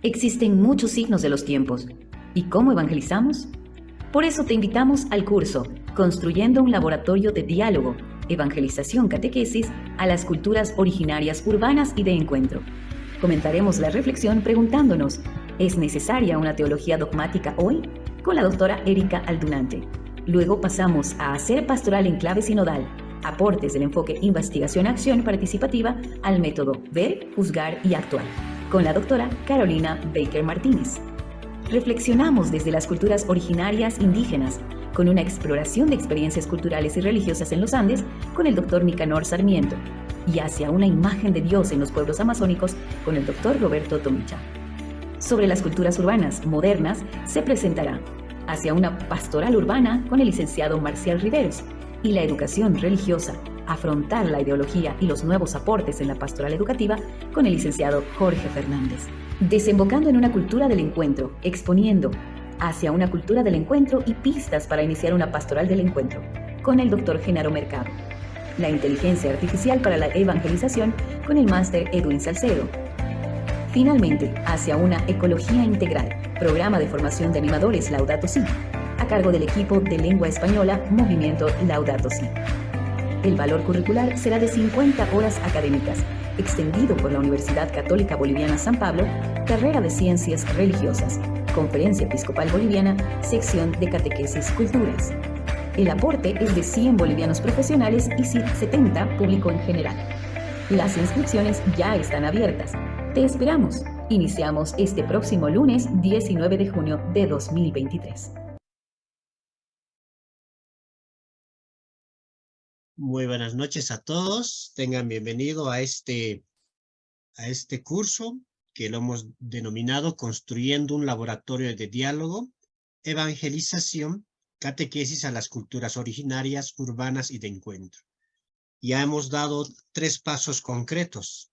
Existen muchos signos de los tiempos. ¿Y cómo evangelizamos? Por eso te invitamos al curso Construyendo un laboratorio de diálogo, evangelización, catequesis a las culturas originarias urbanas y de encuentro. Comenzaremos la reflexión preguntándonos, ¿es necesaria una teología dogmática hoy? Con la doctora Erika Aldunate. Luego pasamos a hacer pastoral en clave sinodal, aportes del enfoque investigación-acción participativa al método ver, juzgar y actuar, con la doctora Carolina Baker Martínez. Reflexionamos desde las culturas originarias indígenas, con una exploración de experiencias culturales y religiosas en los Andes con el doctor Nicanor Sarmiento, y hacia una imagen de Dios en los pueblos amazónicos con el doctor Roberto Tomicha. Sobre las culturas urbanas modernas se presentará Hacia una pastoral urbana con el licenciado Marcial Riveros y la educación religiosa, afrontar la ideología y los nuevos aportes en la pastoral educativa con el licenciado Jorge Fernández. Desembocando en una cultura del encuentro, exponiendo Hacia una cultura del encuentro y pistas para iniciar una pastoral del encuentro, con el doctor Genaro Mercado. La inteligencia artificial para la evangelización con el máster Edwin Salcedo. Finalmente, Hacia una ecología integral, programa de formación de animadores Laudato Si, a cargo del equipo de lengua española Movimiento Laudato Si. El valor curricular será de 50 horas académicas, extendido por la Universidad Católica Boliviana San Pablo, carrera de Ciencias Religiosas, Conferencia Episcopal Boliviana, sección de Catequesis Culturas. El aporte es de 100 bolivianos profesionales y 70 público en general. Las inscripciones ya están abiertas. Te esperamos. Iniciamos este próximo lunes 19 de junio de 2023. Muy buenas noches a todos. Tengan bienvenido a este curso que lo hemos denominado Construyendo un laboratorio de diálogo, evangelización, catequesis a las culturas originarias, urbanas y de encuentro. Ya hemos dado 3 pasos concretos.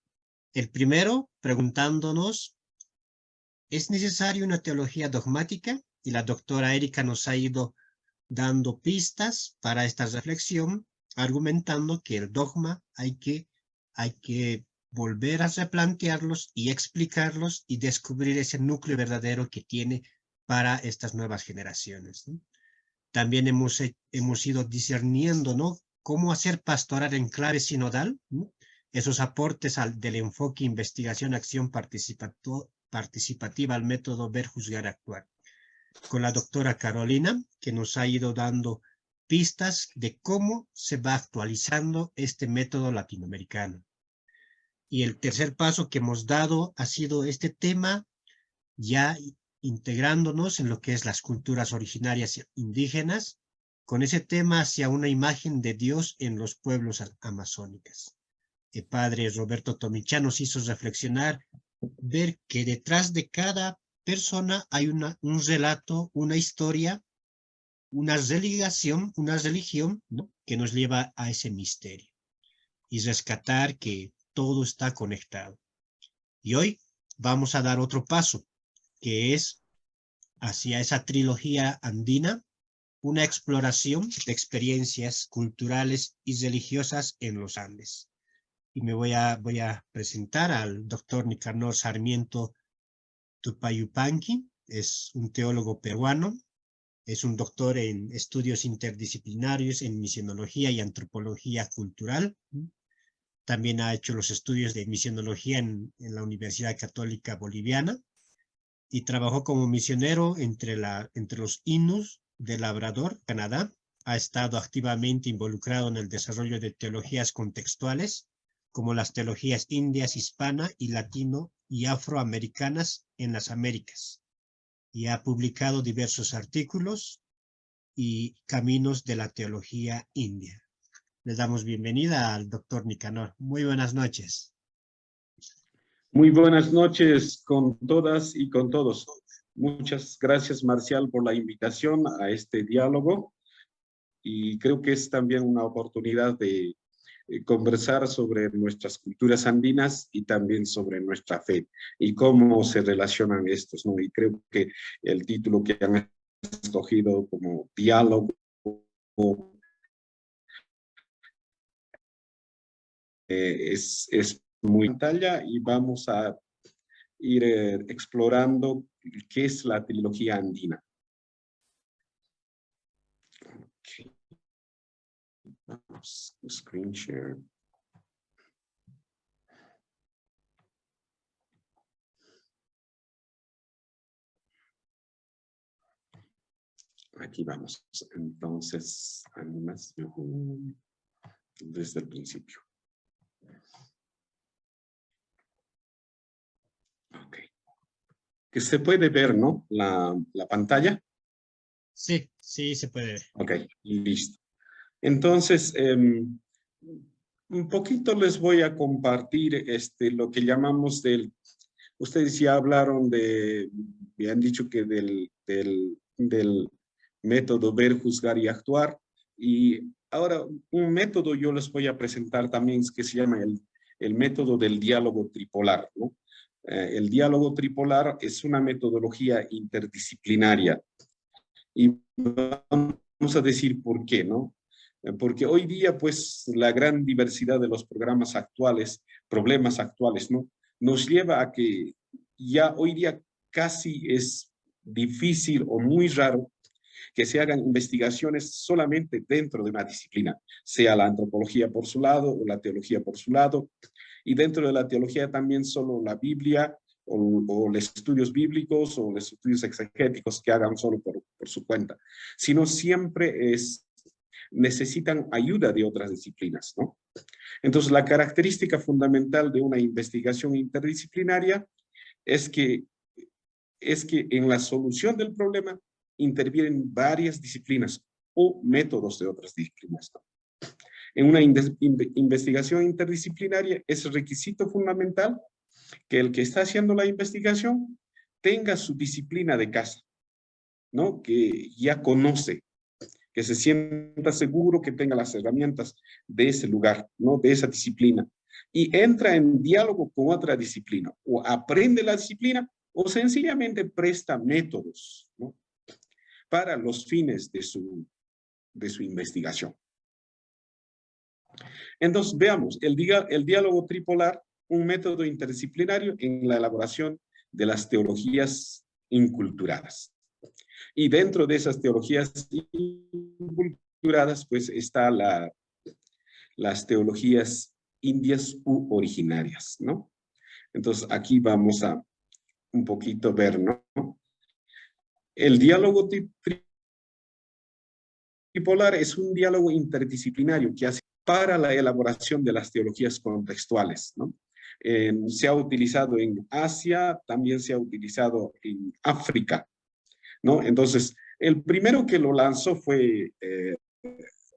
El primero, preguntándonos, ¿es necesaria una teología dogmática? Y la doctora Erika nos ha ido dando pistas para esta reflexión, argumentando que el dogma hay que volver a replantearlos y explicarlos y descubrir ese núcleo verdadero que tiene para estas nuevas generaciones, ¿no? También hemos ido discerniendo, ¿no?, cómo hacer pastoral en clave sinodal, ¿no?, esos aportes del enfoque investigación, acción participativa al método ver, juzgar, actuar, con la doctora Carolina, que nos ha ido dando pistas de cómo se va actualizando este método latinoamericano. Y el tercer paso que hemos dado ha sido este tema, ya integrándonos en lo que es las culturas originarias indígenas, con ese tema hacia una imagen de Dios en los pueblos amazónicos. El padre Roberto Tomicha nos hizo reflexionar, ver que detrás de cada persona hay un relato, una historia, una religión, ¿no?, que nos lleva a ese misterio y rescatar que todo está conectado. Y hoy vamos a dar otro paso, que es hacia esa trilogía andina, una exploración de experiencias culturales y religiosas en los Andes. Y me voy a presentar al doctor Nicanor Sarmiento Tupayupanqui. Es un teólogo peruano, es un doctor en estudios interdisciplinarios en misionología y antropología cultural. También ha hecho los estudios de misionología en la Universidad Católica Boliviana y trabajó como misionero entre los Inus de Labrador, Canadá. Ha estado activamente involucrado en el desarrollo de teologías contextuales, como las teologías indias, hispana y latino y afroamericanas en las Américas, y ha publicado diversos artículos y caminos de la teología india. Le damos bienvenida al doctor Nicanor. Muy buenas noches. Muy buenas noches con todas y con todos. Muchas gracias, Marcial, por la invitación a este diálogo, y creo que es también una oportunidad de conversar sobre nuestras culturas andinas y también sobre nuestra fe y cómo se relacionan estos, ¿no? Y creo que el título que han escogido como diálogo es muy pantalla, y vamos a ir explorando qué es la teología andina. Okay. Vamos, screen share. Aquí vamos. Entonces, animación desde el principio. Ok. Que se puede ver, ¿no? La pantalla. Sí, sí se puede ver. Ok, listo. Entonces, un poquito les voy a compartir lo que llamamos del... Ustedes ya hablaron de, me han dicho que del método ver, juzgar y actuar. Y ahora un método yo les voy a presentar también que se llama el método del diálogo tripolar, ¿no? El diálogo tripolar es una metodología interdisciplinaria. Y vamos a decir por qué, ¿no? Porque hoy día, pues, la gran diversidad de los programas actuales, problemas actuales, ¿no? Nos lleva a que ya hoy día casi es difícil o muy raro que se hagan investigaciones solamente dentro de una disciplina, sea la antropología por su lado o la teología por su lado, y dentro de la teología también solo la Biblia o los estudios bíblicos o los estudios exegéticos que hagan solo por su cuenta, sino siempre necesitan ayuda de otras disciplinas, ¿no? Entonces, la característica fundamental de una investigación interdisciplinaria es que en la solución del problema intervienen varias disciplinas o métodos de otras disciplinas, ¿no? En una investigación interdisciplinaria es requisito fundamental que el que está haciendo la investigación tenga su disciplina de casa, ¿no? Que ya conoce, que se sienta seguro, que tenga las herramientas de ese lugar, ¿no? De esa disciplina. Y entra en diálogo con otra disciplina, o aprende la disciplina, o sencillamente presta métodos, ¿no? Para los fines de su investigación. Entonces, veamos, el diálogo tripolar, un método interdisciplinario en la elaboración de las teologías inculturadas. Y dentro de esas teologías inculturadas, pues está las teologías indias u originarias, ¿no? Entonces, aquí vamos a un poquito ver, ¿no? El diálogo tripolar es un diálogo interdisciplinario que hace para la elaboración de las teologías contextuales, ¿no? Se ha utilizado en Asia, también se ha utilizado en África, ¿no? Entonces, el primero que lo lanzó fue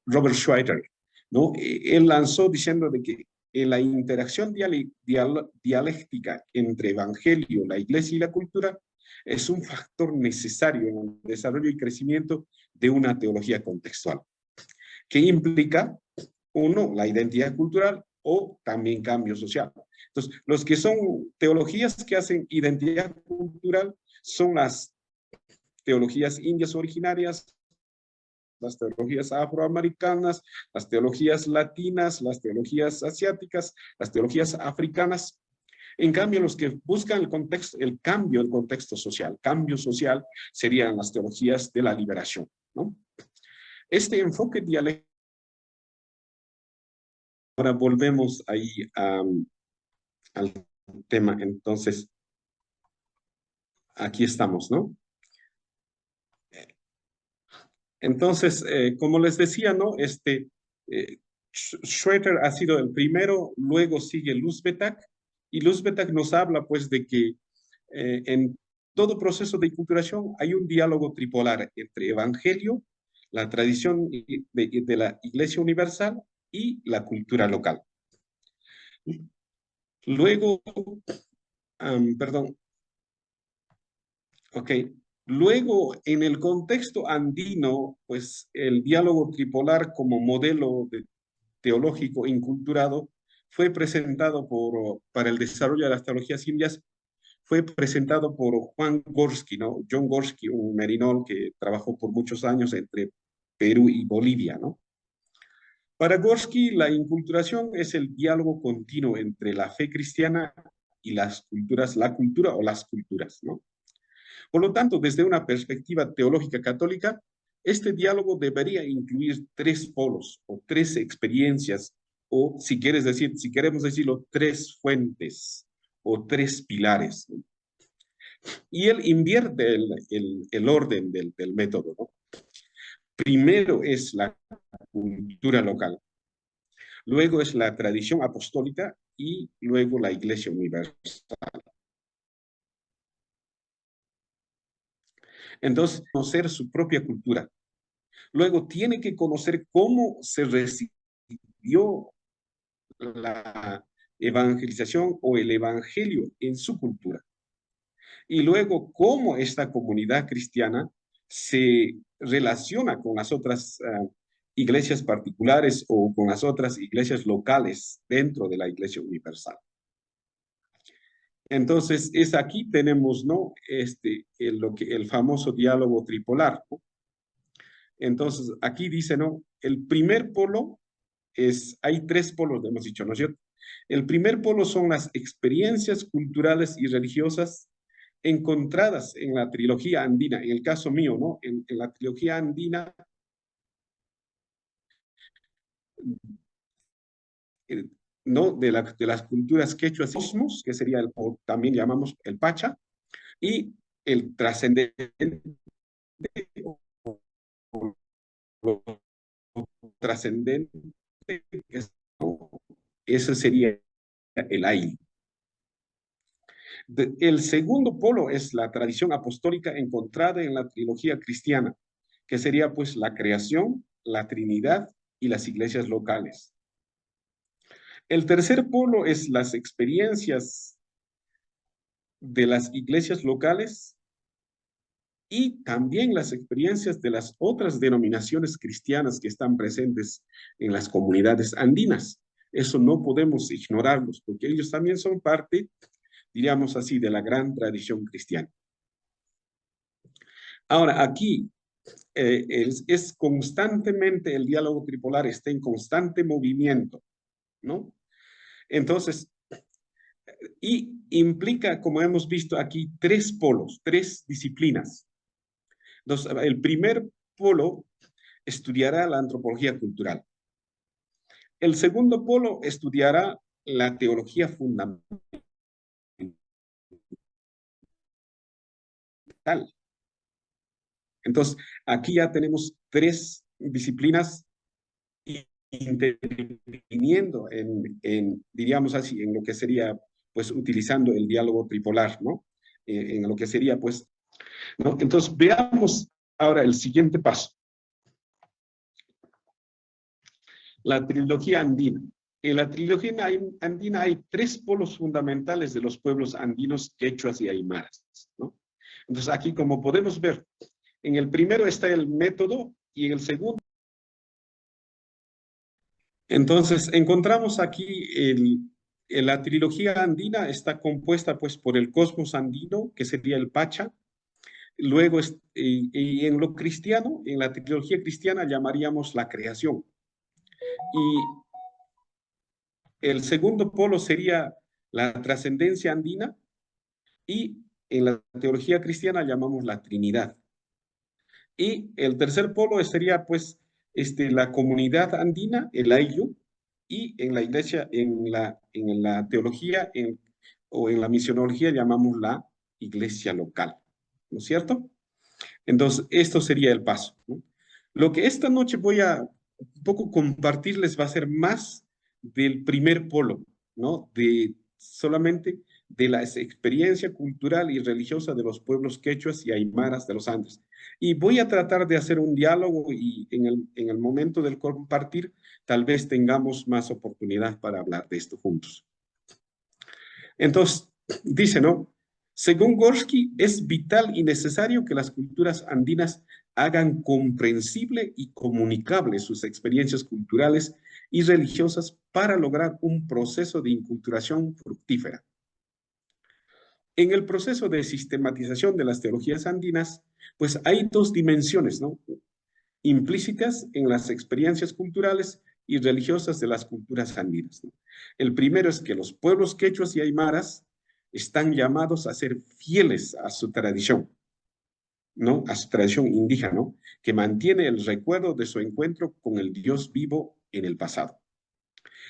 Robert Schweitzer, ¿no? Él lanzó diciendo de que la interacción dialéctica entre evangelio, la iglesia y la cultura es un factor necesario en el desarrollo y crecimiento de una teología contextual, que implica, uno, la identidad cultural o también cambio social. Entonces, los que son teologías que hacen identidad cultural son las teologías indias originarias, las teologías afroamericanas, las teologías latinas, las teologías asiáticas, las teologías africanas. En cambio, los que buscan el contexto, el contexto social, cambio social, serían las teologías de la liberación, ¿no? Este enfoque dialéctico. Ahora volvemos ahí al tema. Entonces, aquí estamos, ¿no? Entonces, como les decía, ¿no? Schroeder ha sido el primero, luego sigue Luzbetak, y Luzbetak nos habla, pues, de que en todo proceso de inculturación hay un diálogo tripolar entre evangelio, la tradición de la Iglesia Universal y la cultura local. Luego, perdón, ok. Luego, en el contexto andino, pues el diálogo tripolar como modelo teológico inculturado fue presentado para el desarrollo de las teologías indias, fue presentado por Juan Gorsky, ¿no? John Gorsky, un merinol que trabajó por muchos años entre Perú y Bolivia, ¿no? Para Gorsky, la inculturación es el diálogo continuo entre la fe cristiana y las culturas, la cultura o las culturas, ¿no? Por lo tanto, desde una perspectiva teológica católica, este diálogo debería incluir tres polos o tres experiencias, o si queremos decirlo, tres fuentes o tres pilares, ¿no? Y él invierte el orden del método, ¿no? Primero es la cultura local, luego es la tradición apostólica y luego la Iglesia universal. Entonces, conocer su propia cultura. Luego tiene que conocer cómo se recibió la evangelización o el evangelio en su cultura. Y luego cómo esta comunidad cristiana se relaciona con las otras iglesias particulares o con las otras iglesias locales dentro de la Iglesia universal. Entonces, es aquí tenemos, ¿no? El famoso diálogo tripolar, ¿no? Entonces, aquí dice, ¿no? El primer polo hay tres polos, hemos dicho, ¿no es cierto? El primer polo son las experiencias culturales y religiosas encontradas en la trilogía andina, en el caso mío, ¿no? En la trilogía andina, ¿no? De las culturas quechuas, cosmos, que sería también llamamos el Pacha, y el trascendente, trascendente, ese sería el Aili. El segundo polo es la tradición apostólica encontrada en la trilogía cristiana, que sería pues la creación, la Trinidad y las iglesias locales. El tercer polo es las experiencias de las iglesias locales y también las experiencias de las otras denominaciones cristianas que están presentes en las comunidades andinas. Eso no podemos ignorarlos, porque ellos también son parte, diríamos así, de la gran tradición cristiana. Ahora, aquí es constantemente el diálogo tripolar, está en constante movimiento, ¿no? Entonces, y implica, como hemos visto aquí, tres polos, tres disciplinas. Entonces, el primer polo estudiará la antropología cultural. El segundo polo estudiará la teología fundamental. Entonces, aquí ya tenemos tres disciplinas interviniendo diríamos así, en lo que sería, pues, utilizando el diálogo tripolar, ¿no? En lo que sería, pues, ¿no? Entonces, veamos ahora el siguiente paso. La trilogía andina. En la trilogía andina hay tres polos fundamentales de los pueblos andinos, quechuas y aymaras, ¿no? Entonces, aquí, como podemos ver, en el primero está el método y en el segundo. Entonces, encontramos aquí la trilogía andina está compuesta pues por el cosmos andino, que sería el Pacha. Luego, y en lo cristiano, en la trilogía cristiana llamaríamos la creación. Y el segundo polo sería la trascendencia andina y en la teología cristiana llamamos la Trinidad. Y el tercer polo sería pues la comunidad andina, el Ayllu, y en la iglesia, en la teología o en la misionología llamamos la iglesia local, ¿no es cierto? Entonces, esto sería el paso, ¿no? Lo que esta noche voy a un poco compartirles va a ser más del primer polo, ¿no? Solamente de la experiencia cultural y religiosa de los pueblos quechuas y aymaras de los Andes. Y voy a tratar de hacer un diálogo y en el momento del compartir tal vez tengamos más oportunidad para hablar de esto juntos. Entonces, dice, ¿no? Según Gorski, es vital y necesario que las culturas andinas hagan comprensible y comunicable sus experiencias culturales y religiosas para lograr un proceso de inculturación fructífera. En el proceso de sistematización de las teologías andinas, pues hay dos dimensiones, ¿no? Implícitas en las experiencias culturales y religiosas de las culturas andinas, ¿no? El primero es que los pueblos quechuas y aymaras están llamados a ser fieles a su tradición, ¿no? A su tradición indígena, ¿no? Que mantiene el recuerdo de su encuentro con el Dios vivo en el pasado.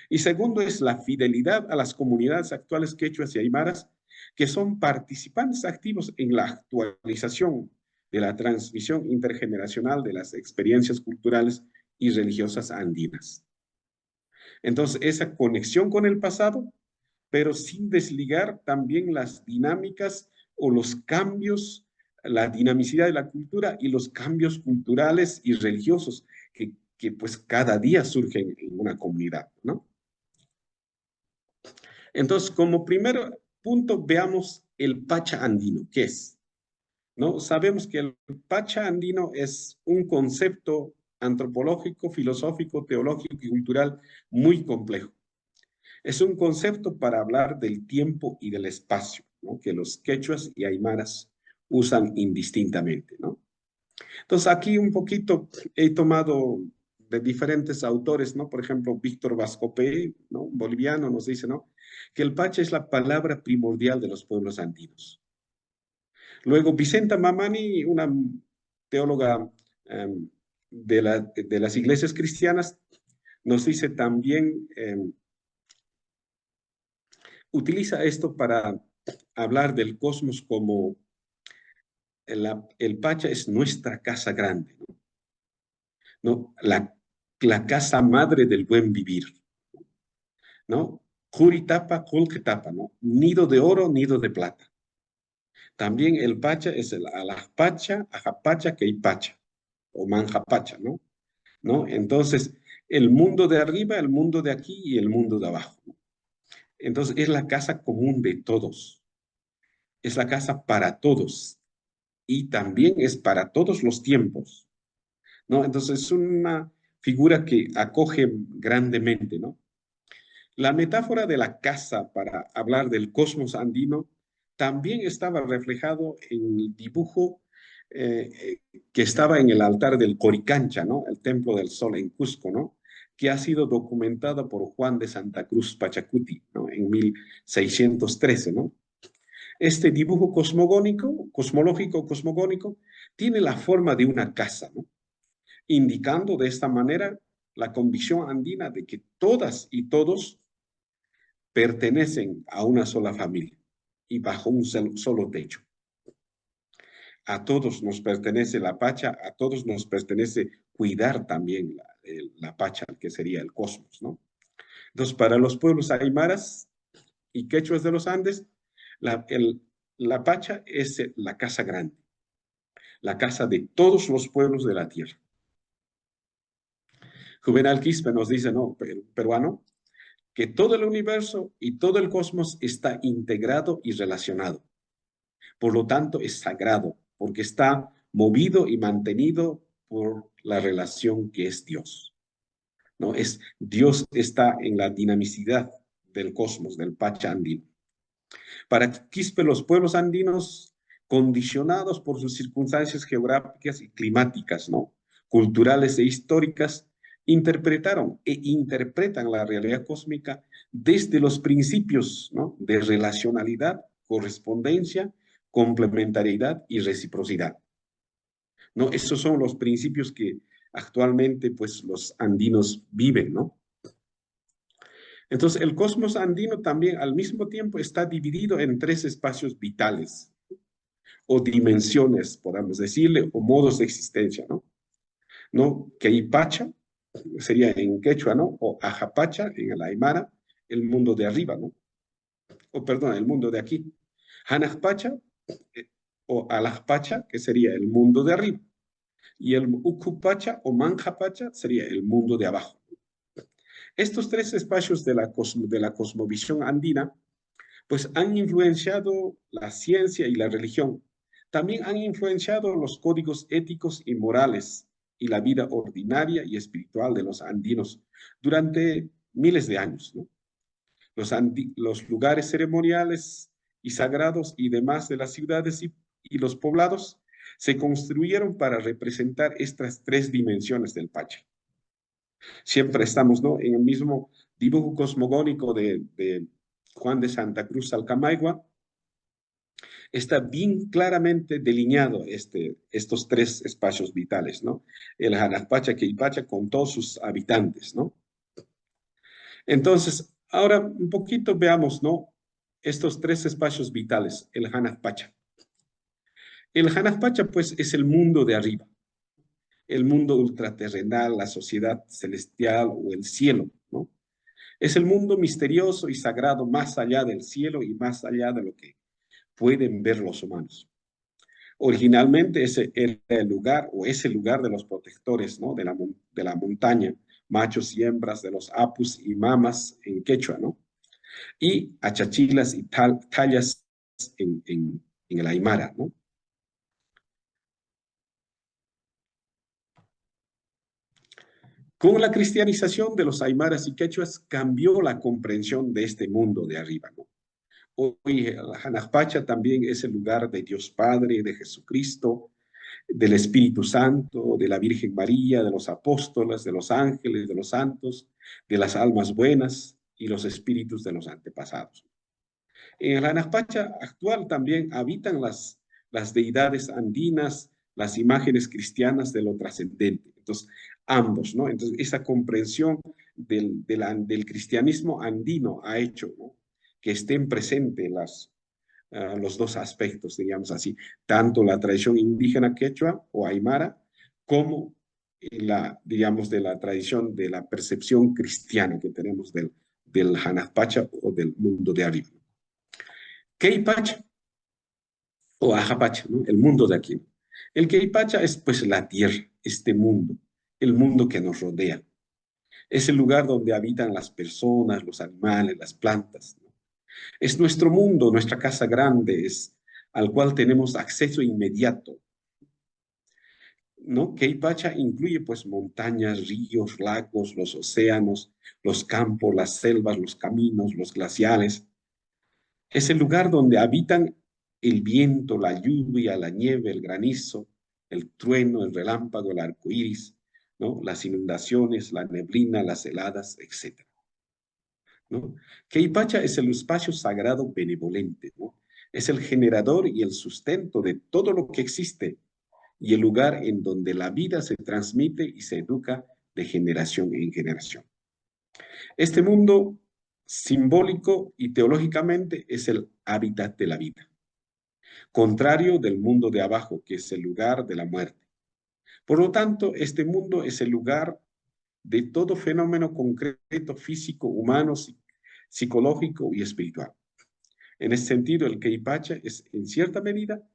Y segundo es la fidelidad a las comunidades actuales quechuas y aymaras, que son participantes activos en la actualización de la transmisión intergeneracional de las experiencias culturales y religiosas andinas. Entonces, esa conexión con el pasado, pero sin desligar también las dinámicas o los cambios, la dinamicidad de la cultura y los cambios culturales y religiosos que pues cada día surgen en una comunidad, ¿no? Entonces, como primer punto, veamos el Pacha andino. ¿Qué es? ¿No? Sabemos que el Pacha andino es un concepto antropológico, filosófico, teológico y cultural muy complejo. Es un concepto para hablar del tiempo y del espacio, ¿no? Que los quechuas y aymaras usan indistintamente, ¿no? Entonces, aquí un poquito he tomado de diferentes autores, ¿no? Por ejemplo, Víctor Vascopé, ¿no? Un boliviano, nos dice, ¿no? Que el Pacha es la palabra primordial de los pueblos andinos. Luego, Vicenta Mamani, una teóloga de las iglesias cristianas, nos dice también, utiliza esto para hablar del cosmos como el Pacha es nuestra casa grande, ¿no? ¿No? La casa madre del buen vivir, ¿no? Juritapa, Colquetapa, ¿no? Nido de oro, nido de plata. También el Pacha es el Alajpacha, Ajapacha, Queipacha, o Manjapacha, ¿no? ¿No? Entonces, el mundo de arriba, el mundo de aquí y el mundo de abajo, ¿no? Entonces, es la casa común de todos. Es la casa para todos. Y también es para todos los tiempos, ¿no? Entonces, es una figura que acoge grandemente, ¿no? La metáfora de la casa para hablar del cosmos andino también estaba reflejado en el dibujo que estaba en el altar del Coricancha, ¿no? El Templo del Sol en Cusco, ¿no? Que ha sido documentado por Juan de Santa Cruz Pachacuti, ¿no? En 1613, ¿no? Este dibujo cosmogónico, cosmológico, cosmogónico, tiene la forma de una casa, ¿no? Indicando de esta manera la convicción andina de que todas y todos pertenecen a una sola familia y bajo un solo techo. A todos nos pertenece la Pacha, a todos nos pertenece cuidar también la Pacha, que sería el cosmos, ¿no? Entonces, para los pueblos aymaras y quechuas de los Andes, la Pacha es la casa grande, la casa de todos los pueblos de la tierra. Juvenal Quispe nos dice, no, peruano, que todo el universo y todo el cosmos está integrado y relacionado. Por lo tanto, es sagrado, porque está movido y mantenido por la relación que es Dios, ¿no? Dios está en la dinamicidad del cosmos, del Pacha andino. Para Quispe, los pueblos andinos, condicionados por sus circunstancias geográficas y climáticas, ¿no? Culturales e históricas, interpretaron e interpretan la realidad cósmica desde los principios, ¿no? De relacionalidad, correspondencia, complementariedad y reciprocidad, ¿no? Esos son los principios que actualmente pues los andinos viven, ¿no? Entonces el cosmos andino también al mismo tiempo está dividido en tres espacios vitales o dimensiones, podemos decirle, o modos de existencia, ¿no? ¿No? Queipacha sería en quechua, ¿no? O Ajapacha en el aymara, el mundo de arriba, ¿no? O perdón, el mundo de aquí. Hanajpacha o Alajpacha, que sería el mundo de arriba. Y el Ucupacha o Manjapacha sería el mundo de abajo. Estos tres espacios de la cosmovisión andina, pues han influenciado la ciencia y la religión. También han influenciado los códigos éticos y morales y la vida ordinaria y espiritual de los andinos durante miles de años, ¿no? Los lugares ceremoniales y sagrados y demás de las ciudades y los poblados se construyeron para representar estas tres dimensiones del Pacha. Siempre estamos, ¿no? En el mismo dibujo cosmogónico de Juan de Santa Cruz Salcamaigua, Está bien claramente delineado estos tres espacios vitales, ¿no? El Hanajpacha, Queipacha, con todos sus habitantes, ¿no? Entonces, ahora un poquito veamos, ¿no? Estos tres espacios vitales, el Hanajpacha. El Hanajpacha, pues, es el mundo de arriba, el mundo ultraterrenal, la sociedad celestial o el cielo, ¿no? Es el mundo misterioso y sagrado más allá del cielo y más allá de lo que pueden ver los humanos. Originalmente ese era el lugar o es el lugar de los protectores, ¿no? De la montaña, machos y hembras de los apus y mamas en quechua, ¿no? Y achachilas y tallas en el aymara, ¿no? Con la cristianización de los aymaras y quechuas cambió la comprensión de este mundo de arriba, ¿no? Hoy el Hanajpacha también es el lugar de Dios Padre, de Jesucristo, del Espíritu Santo, de la Virgen María, de los apóstoles, de los ángeles, de los santos, de las almas buenas y los espíritus de los antepasados. En el Hanajpacha actual también habitan las deidades andinas, las imágenes cristianas de lo trascendente. Entonces, ambos, ¿no? Entonces, esa comprensión del cristianismo andino ha hecho, ¿no?, que estén presentes los dos aspectos, digamos así, tanto la tradición indígena quechua o aymara, como digamos, de la tradición de la percepción cristiana que tenemos del Hanajpacha o del mundo de arriba. Queipacha o Ajapacha, ¿no? El mundo de aquí. El Queipacha es pues la tierra, este mundo, el mundo que nos rodea. Es el lugar donde habitan las personas, los animales, las plantas, ¿no? Es nuestro mundo, nuestra casa grande, al cual tenemos acceso inmediato, ¿no? Queipacha incluye pues montañas, ríos, lagos, los océanos, los campos, las selvas, los caminos, los glaciares. Es el lugar donde habitan el viento, la lluvia, la nieve, el granizo, el trueno, el relámpago, el arco iris, ¿no? Las inundaciones, la neblina, las heladas, etc., ¿no? Queipacha es el espacio sagrado benevolente, ¿no? Es el generador y el sustento de todo lo que existe y el lugar en donde la vida se transmite y se educa de generación en generación. Este mundo simbólico y teológicamente es el hábitat de la vida, contrario del mundo de abajo, que es el lugar de la muerte. Por lo tanto, este mundo es el lugar de todo fenómeno concreto, físico, humano, psicológico y espiritual. En ese sentido, el Queipacha es, en cierta medida,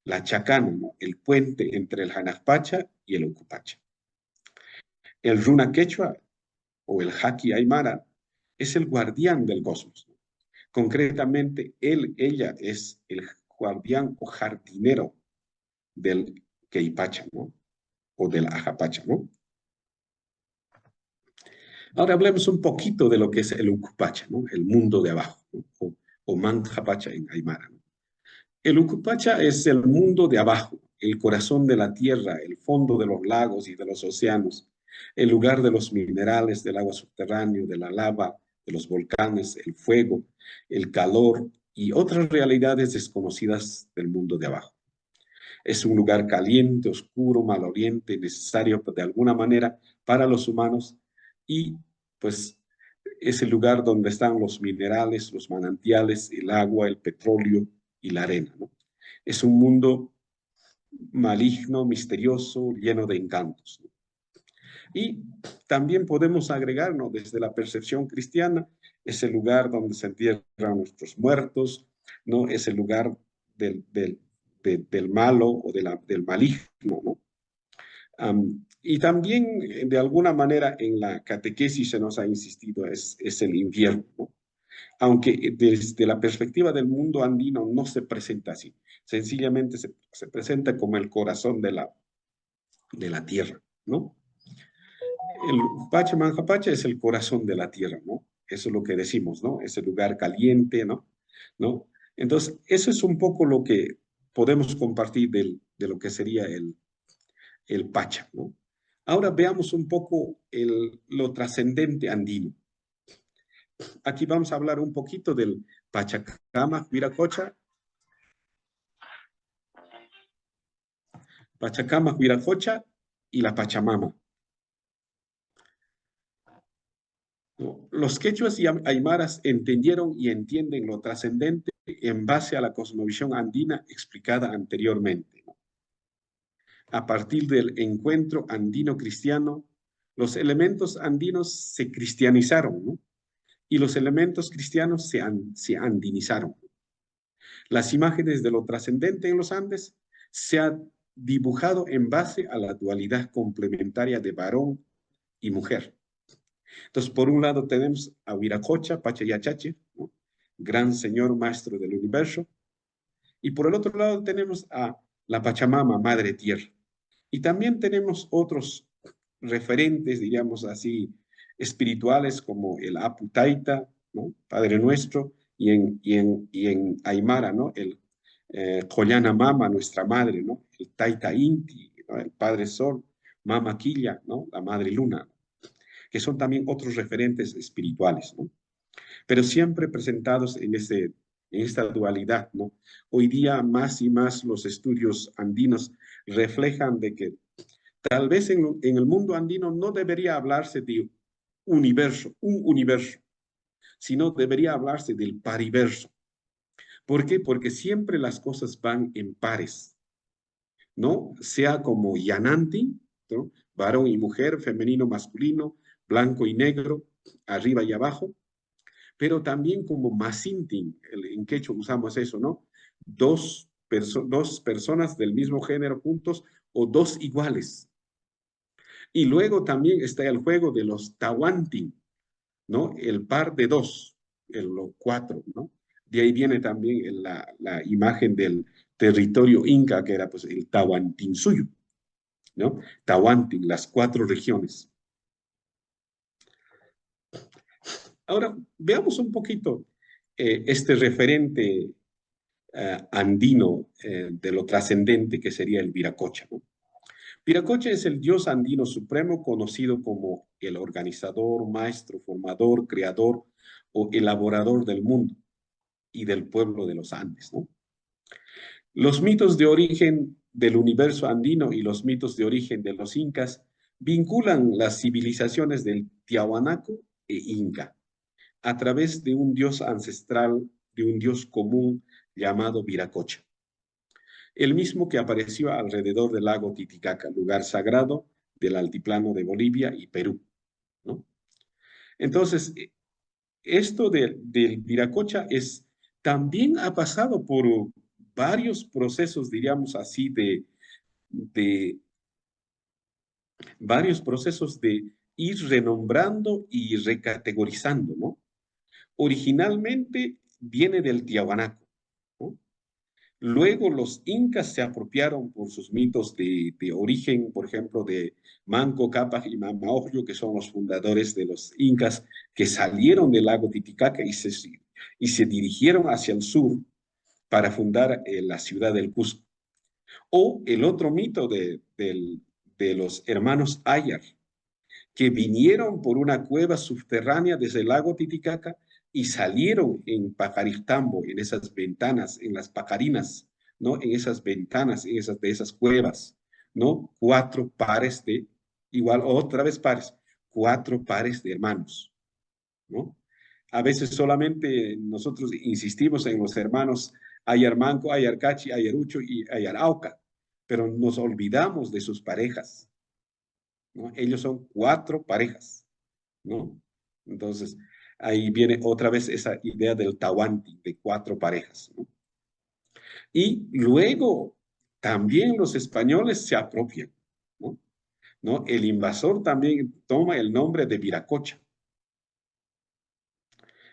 la chacana, ¿no?, el puente entre el Hanajpacha y el Ucupacha. El Runa Quechua o el Haki Aymara es el guardián del cosmos. Concretamente, ella es el guardián o jardinero del Queipacha, ¿no?, o del Ajapacha, ¿no? Ahora hablemos un poquito de lo que es el Ucupacha, ¿no?, el mundo de abajo, ¿no?, o Manjapacha en Aymara, ¿no? El Ucupacha es el mundo de abajo, el corazón de la tierra, el fondo de los lagos y de los océanos, el lugar de los minerales, del agua subterránea, de la lava, de los volcanes, el fuego, el calor y otras realidades desconocidas del mundo de abajo. Es un lugar caliente, oscuro, maloliente, necesario de alguna manera para los humanos y pues es el lugar donde están los minerales, los manantiales, el agua, el petróleo y la arena, ¿no? Es un mundo maligno, misterioso, lleno de encantos, ¿no? Y también podemos agregarnos desde la percepción cristiana, es el lugar donde se entierran nuestros muertos, ¿no? Es el lugar del malo o del maligno, ¿no? Y también, de alguna manera, en la catequesis se nos ha insistido, es el infierno, ¿no? Aunque desde la perspectiva del mundo andino no se presenta así. Sencillamente se presenta como el corazón de la tierra, ¿no? El Ucupacha Manjapacha es el corazón de la tierra, ¿no? Eso es lo que decimos, ¿no? Es el lugar caliente, ¿no? ¿No? Entonces, eso es un poco lo que podemos compartir de lo que sería el Pacha, ¿no? Ahora veamos un poco lo trascendente andino. Aquí vamos a hablar un poquito del Pachacama, Viracocha, Pachacama, Huiracocha y la Pachamama. ¿No? Los quechuas y aymaras entendieron y entienden lo trascendente en base a la cosmovisión andina explicada anteriormente, ¿no? A partir del encuentro andino-cristiano, los elementos andinos se cristianizaron, ¿no? Y los elementos cristianos se andinizaron. Las imágenes de lo trascendente en los Andes se han dibujado en base a la dualidad complementaria de varón y mujer. Entonces, por un lado tenemos a Huiracocha, Pachayachache, ¿no? Gran Señor Maestro del Universo, y por el otro lado tenemos a la Pachamama, Madre Tierra. Y también tenemos otros referentes, diríamos así, espirituales como el Apu Taita, ¿no? Padre Nuestro, y en Aymara, ¿no? El Collana Mama, nuestra madre, ¿no? El Taita Inti, ¿no? El Padre Sol, Mama Quilla, ¿no? La Madre Luna, que son también otros referentes espirituales, ¿no? Pero siempre presentados en esta dualidad, ¿no? Hoy día más y más los estudios andinos reflejan de que tal vez en el mundo andino no debería hablarse de universo, un universo, sino debería hablarse del pariverso. ¿Por qué? Porque siempre las cosas van en pares, ¿no? Sea como Yananti, ¿no? Varón y mujer, femenino, masculino, blanco y negro, arriba y abajo, pero también como Masintin, en quechua usamos eso, ¿no? Dos personas del mismo género juntos o dos iguales. Y luego también está el juego de los Tawantin, ¿no? El par de dos, los cuatro, ¿no? De ahí viene también la imagen del territorio inca, que era pues el Tawantinsuyo, ¿no? Tawantin, las cuatro regiones. Ahora, veamos un poquito este referente andino de lo trascendente que sería el Viracocha, ¿no? Viracocha es el dios andino supremo conocido como el organizador, maestro, formador, creador o elaborador del mundo y del pueblo de los Andes, ¿no? Los mitos de origen del universo andino y los mitos de origen de los incas vinculan las civilizaciones del Tiahuanaco e Inca a través de un dios ancestral, de un dios común llamado Viracocha, el mismo que apareció alrededor del lago Titicaca, lugar sagrado del altiplano de Bolivia y Perú, ¿no? Entonces, esto del Viracocha también ha pasado por varios procesos, diríamos así, de varios procesos de ir renombrando y recategorizando, ¿no? Originalmente viene del Tiahuanaco, ¿no? Luego los incas se apropiaron por sus mitos de origen, por ejemplo, de Manco Cápac y Mamaojlo, que son los fundadores de los incas que salieron del lago Titicaca y se dirigieron hacia el sur para fundar la ciudad del Cusco. O el otro mito de los hermanos Ayar, que vinieron por una cueva subterránea desde el lago Titicaca y salieron en Pacaristambo, en esas ventanas, en las pacarinas, ¿no? En esas ventanas, de esas cuevas, ¿no? Igual otra vez pares, 4 pares de hermanos, ¿no? A veces solamente nosotros insistimos en los hermanos Ayarmanco, Ayarcachi, Ayarucho y Ayarauca, pero nos olvidamos de sus parejas, ¿no? Ellos son 4 parejas, ¿no? Entonces, ahí viene otra vez esa idea del Tawanti, de 4 parejas, ¿no? Y luego también los españoles se apropian, ¿no? ¿No? El invasor también toma el nombre de Viracocha.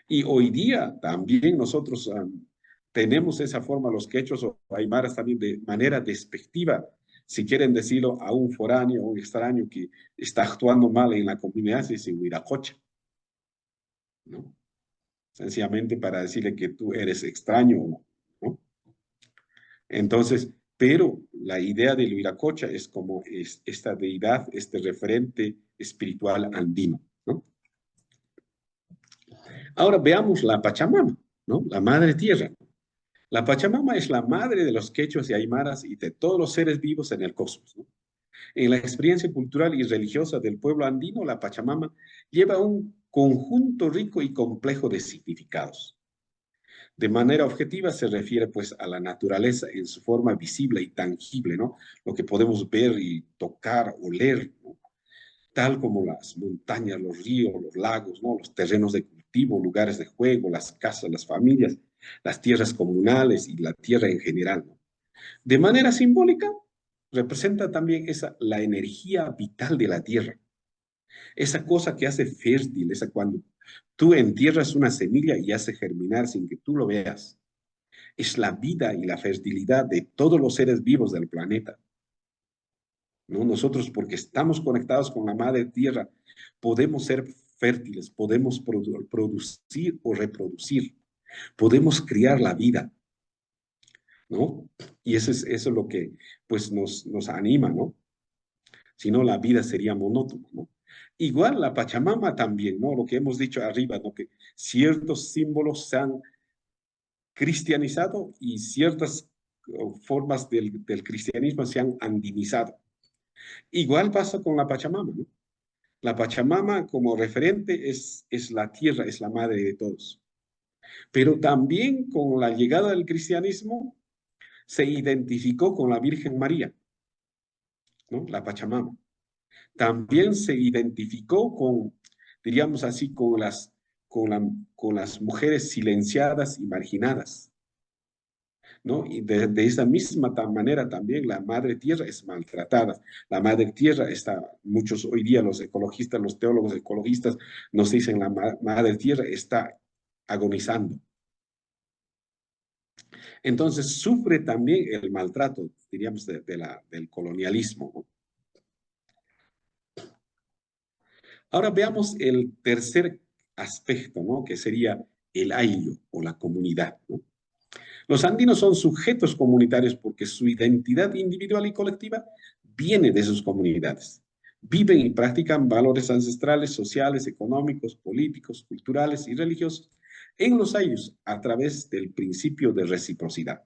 Y hoy día también nosotros tenemos esa forma, los quechos o aymaras también de manera despectiva, si quieren decirlo a un foráneo o un extraño que está actuando mal en la comunidad, se dice Huiracocha, ¿no? Sencillamente para decirle que tú eres extraño, ¿no? Entonces, pero la idea del Viracocha es como esta deidad, este referente espiritual andino, ¿no? Ahora veamos la Pachamama, ¿no? La Madre Tierra. La Pachamama es la madre de los quechuas y aymaras y de todos los seres vivos en el cosmos, ¿no? En la experiencia cultural y religiosa del pueblo andino, la Pachamama lleva un conjunto rico y complejo de significados. De manera objetiva se refiere pues a la naturaleza en su forma visible y tangible, ¿no? Lo que podemos ver y tocar, oler, ¿no? Tal como las montañas, los ríos, los lagos, ¿no? Los terrenos de cultivo, lugares de juego, las casas, las familias, las tierras comunales y la tierra en general, ¿no? De manera simbólica, representa también la energía vital de la tierra, esa cosa que hace fértil, esa cuando tú entierras una semilla y hace germinar sin que tú lo veas. Es la vida y la fertilidad de todos los seres vivos del planeta, ¿no? Nosotros, porque estamos conectados con la madre tierra, podemos ser fértiles, podemos producir o reproducir, podemos criar la vida, ¿no? Y eso es lo que pues nos anima, ¿no? Si no, la vida sería monótona, ¿no? Igual la Pachamama también, ¿no? Lo que hemos dicho arriba, ¿no? Que ciertos símbolos se han cristianizado y ciertas formas del cristianismo se han andinizado. Igual pasa con la Pachamama, ¿no? La Pachamama como referente es la tierra, es la madre de todos. Pero también con la llegada del cristianismo se identificó con la Virgen María, ¿no? La Pachamama. También se identificó con, diríamos así, con las mujeres silenciadas y marginadas, ¿no? Y de esa misma manera también la madre tierra es maltratada. La madre tierra está, muchos hoy día los ecologistas, los teólogos ecologistas nos dicen la madre tierra está agonizando. Entonces sufre también el maltrato, diríamos, del colonialismo, ¿no? Ahora veamos el tercer aspecto, ¿no? Que sería el ayllu o la comunidad, ¿no? Los andinos son sujetos comunitarios porque su identidad individual y colectiva viene de sus comunidades. Viven y practican valores ancestrales, sociales, económicos, políticos, culturales y religiosos en los ayllus a través del principio de reciprocidad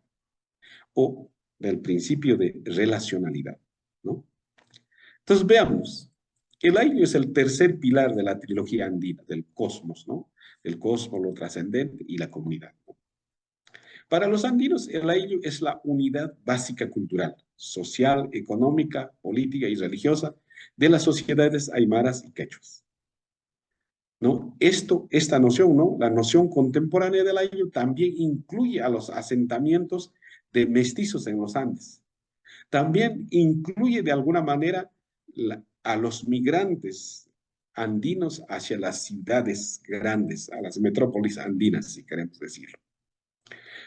o del principio de relacionalidad, ¿no? Entonces veamos. El ayllu es el tercer pilar de la trilogía andina, del cosmos, ¿no? El cosmos, lo trascendente y la comunidad, ¿no? Para los andinos, el ayllu es la unidad básica cultural, social, económica, política y religiosa de las sociedades aymaras y quechuas, ¿no? Esta noción, ¿no? La noción contemporánea del ayllu también incluye a los asentamientos de mestizos en los Andes. También incluye de alguna manera a los migrantes andinos hacia las ciudades grandes, a las metrópolis andinas, si queremos decirlo.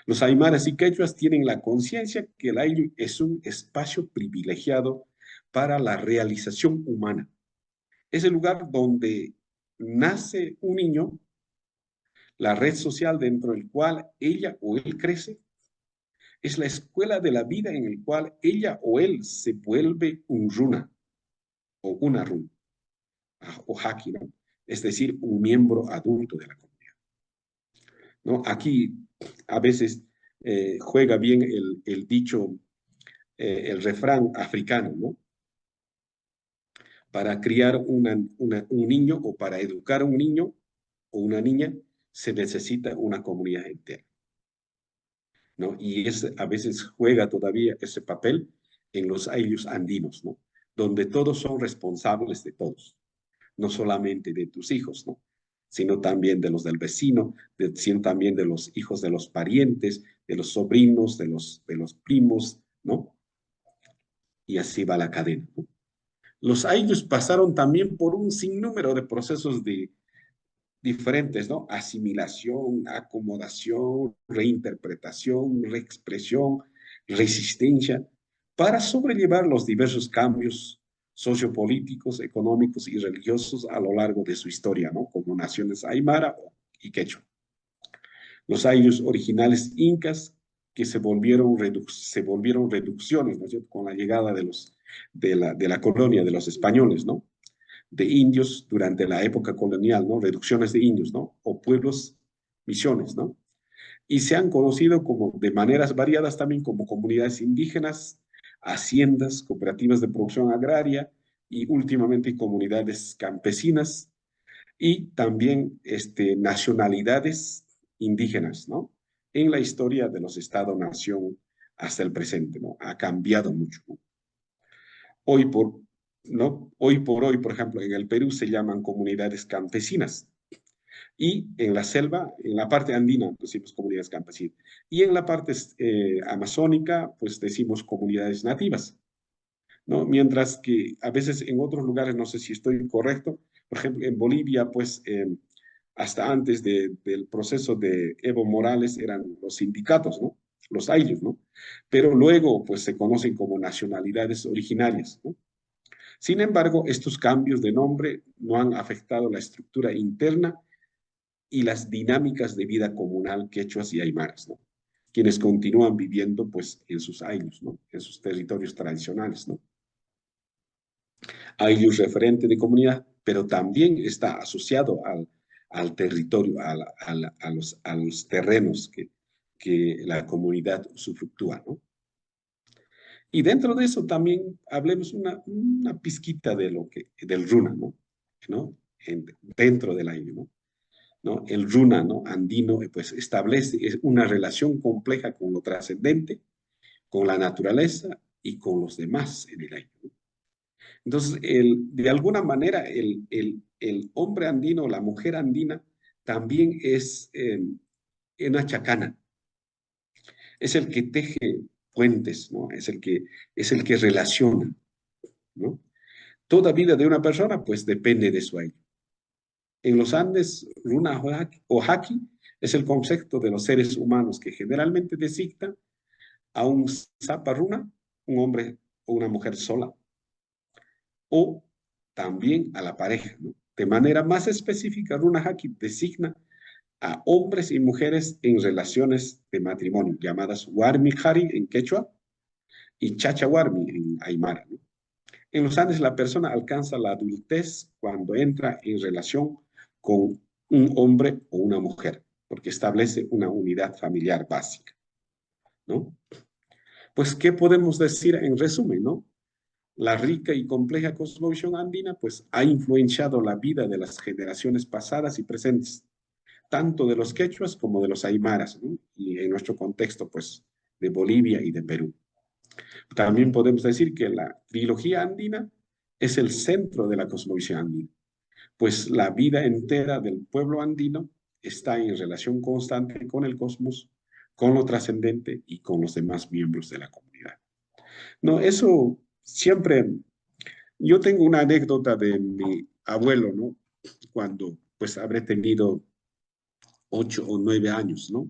Los aymaras y quechuas tienen la conciencia que el ayllu es un espacio privilegiado para la realización humana. Es el lugar donde nace un niño, la red social dentro del cual ella o él crece, es la escuela de la vida en el cual ella o él se vuelve un runa o una runa o haki, ¿no? Es decir, un miembro adulto de la comunidad, ¿no? Aquí a veces juega bien el dicho, el refrán africano, ¿no? Para criar un niño o para educar a un niño o una niña se necesita una comunidad entera, ¿no? Y a veces juega todavía ese papel en los ayllus andinos, ¿no? Donde todos son responsables de todos, no solamente de tus hijos, ¿no? Sino también de los del vecino, sino también de los hijos de los parientes, de los sobrinos, de los primos, ¿no? Y así va la cadena, ¿no? Los ayllus pasaron también por un sinnúmero de procesos diferentes, ¿no? Asimilación, acomodación, reinterpretación, reexpresión, resistencia, para sobrellevar los diversos cambios sociopolíticos, económicos y religiosos a lo largo de su historia, ¿no? Como naciones aymara y quechua. Los ayllus originales incas que se volvieron reducciones, ¿no es cierto?, con la llegada de la colonia de los españoles, ¿no? De indios durante la época colonial, ¿no? Reducciones de indios, ¿no? O pueblos, misiones, ¿no? y se han conocido como, de maneras variadas también, como comunidades indígenas, haciendas, cooperativas de producción agraria y últimamente comunidades campesinas y también nacionalidades indígenas, ¿no? En la historia de los Estados-nación hasta el presente, ¿no? Ha cambiado mucho, ¿no? Hoy por, ¿no? Hoy por hoy, por ejemplo, en el Perú se llaman comunidades campesinas. Y en la selva, en la parte andina, decimos comunidades campesinas. Y en la parte amazónica, pues decimos comunidades nativas, ¿no? Mientras que a veces en otros lugares, no sé si estoy correcto, por ejemplo, en Bolivia, pues hasta antes del proceso de Evo Morales eran los sindicatos, ¿no? Los ayllus, ¿no? Pero luego, pues se conocen como nacionalidades originarias, ¿no? Sin embargo, estos cambios de nombre no han afectado la estructura interna y las dinámicas de vida comunal quechuas y aymaras, ¿no? Quienes continúan viviendo, pues, en sus ayllus, ¿no? En sus territorios tradicionales, ¿no? Ayllus referente de comunidad, pero también está asociado al territorio, a los terrenos que la comunidad usufructúa, ¿no? Y dentro de eso también hablemos una pizquita de del runa, ¿no? ¿No? Dentro del año, ¿no? ¿No? El runa, ¿no? Andino, pues establece una relación compleja con lo trascendente, con la naturaleza y con los demás en el año, ¿no? Entonces, de alguna manera, el hombre andino, la mujer andina, también es una chacana, es el que teje puentes, ¿no? Es el que relaciona, ¿no? Toda vida de una persona, pues depende de su año. En los Andes, runa o haki es el concepto de los seres humanos que generalmente designa a un sapa runa, un hombre o una mujer sola, o también a la pareja, ¿no? De manera más específica, runa haki designa a hombres y mujeres en relaciones de matrimonio, llamadas warmi hari en quechua y chacha warmi en aymara, ¿no? En los Andes, la persona alcanza la adultez cuando entra en relación con un hombre o una mujer, porque establece una unidad familiar básica, ¿no? Pues, ¿qué podemos decir en resumen, no? La rica y compleja cosmovisión andina, pues, ha influenciado la vida de las generaciones pasadas y presentes, tanto de los quechuas como de los aymaras, ¿no? Y en nuestro contexto, pues, de Bolivia y de Perú. También podemos decir que la trilogía andina es el centro de la cosmovisión andina, pues la vida entera del pueblo andino está en relación constante con el cosmos, con lo trascendente y con los demás miembros de la comunidad. No, eso siempre, yo tengo una anécdota de mi abuelo, ¿no? Cuando pues habré tenido 8 o 9 años, ¿no?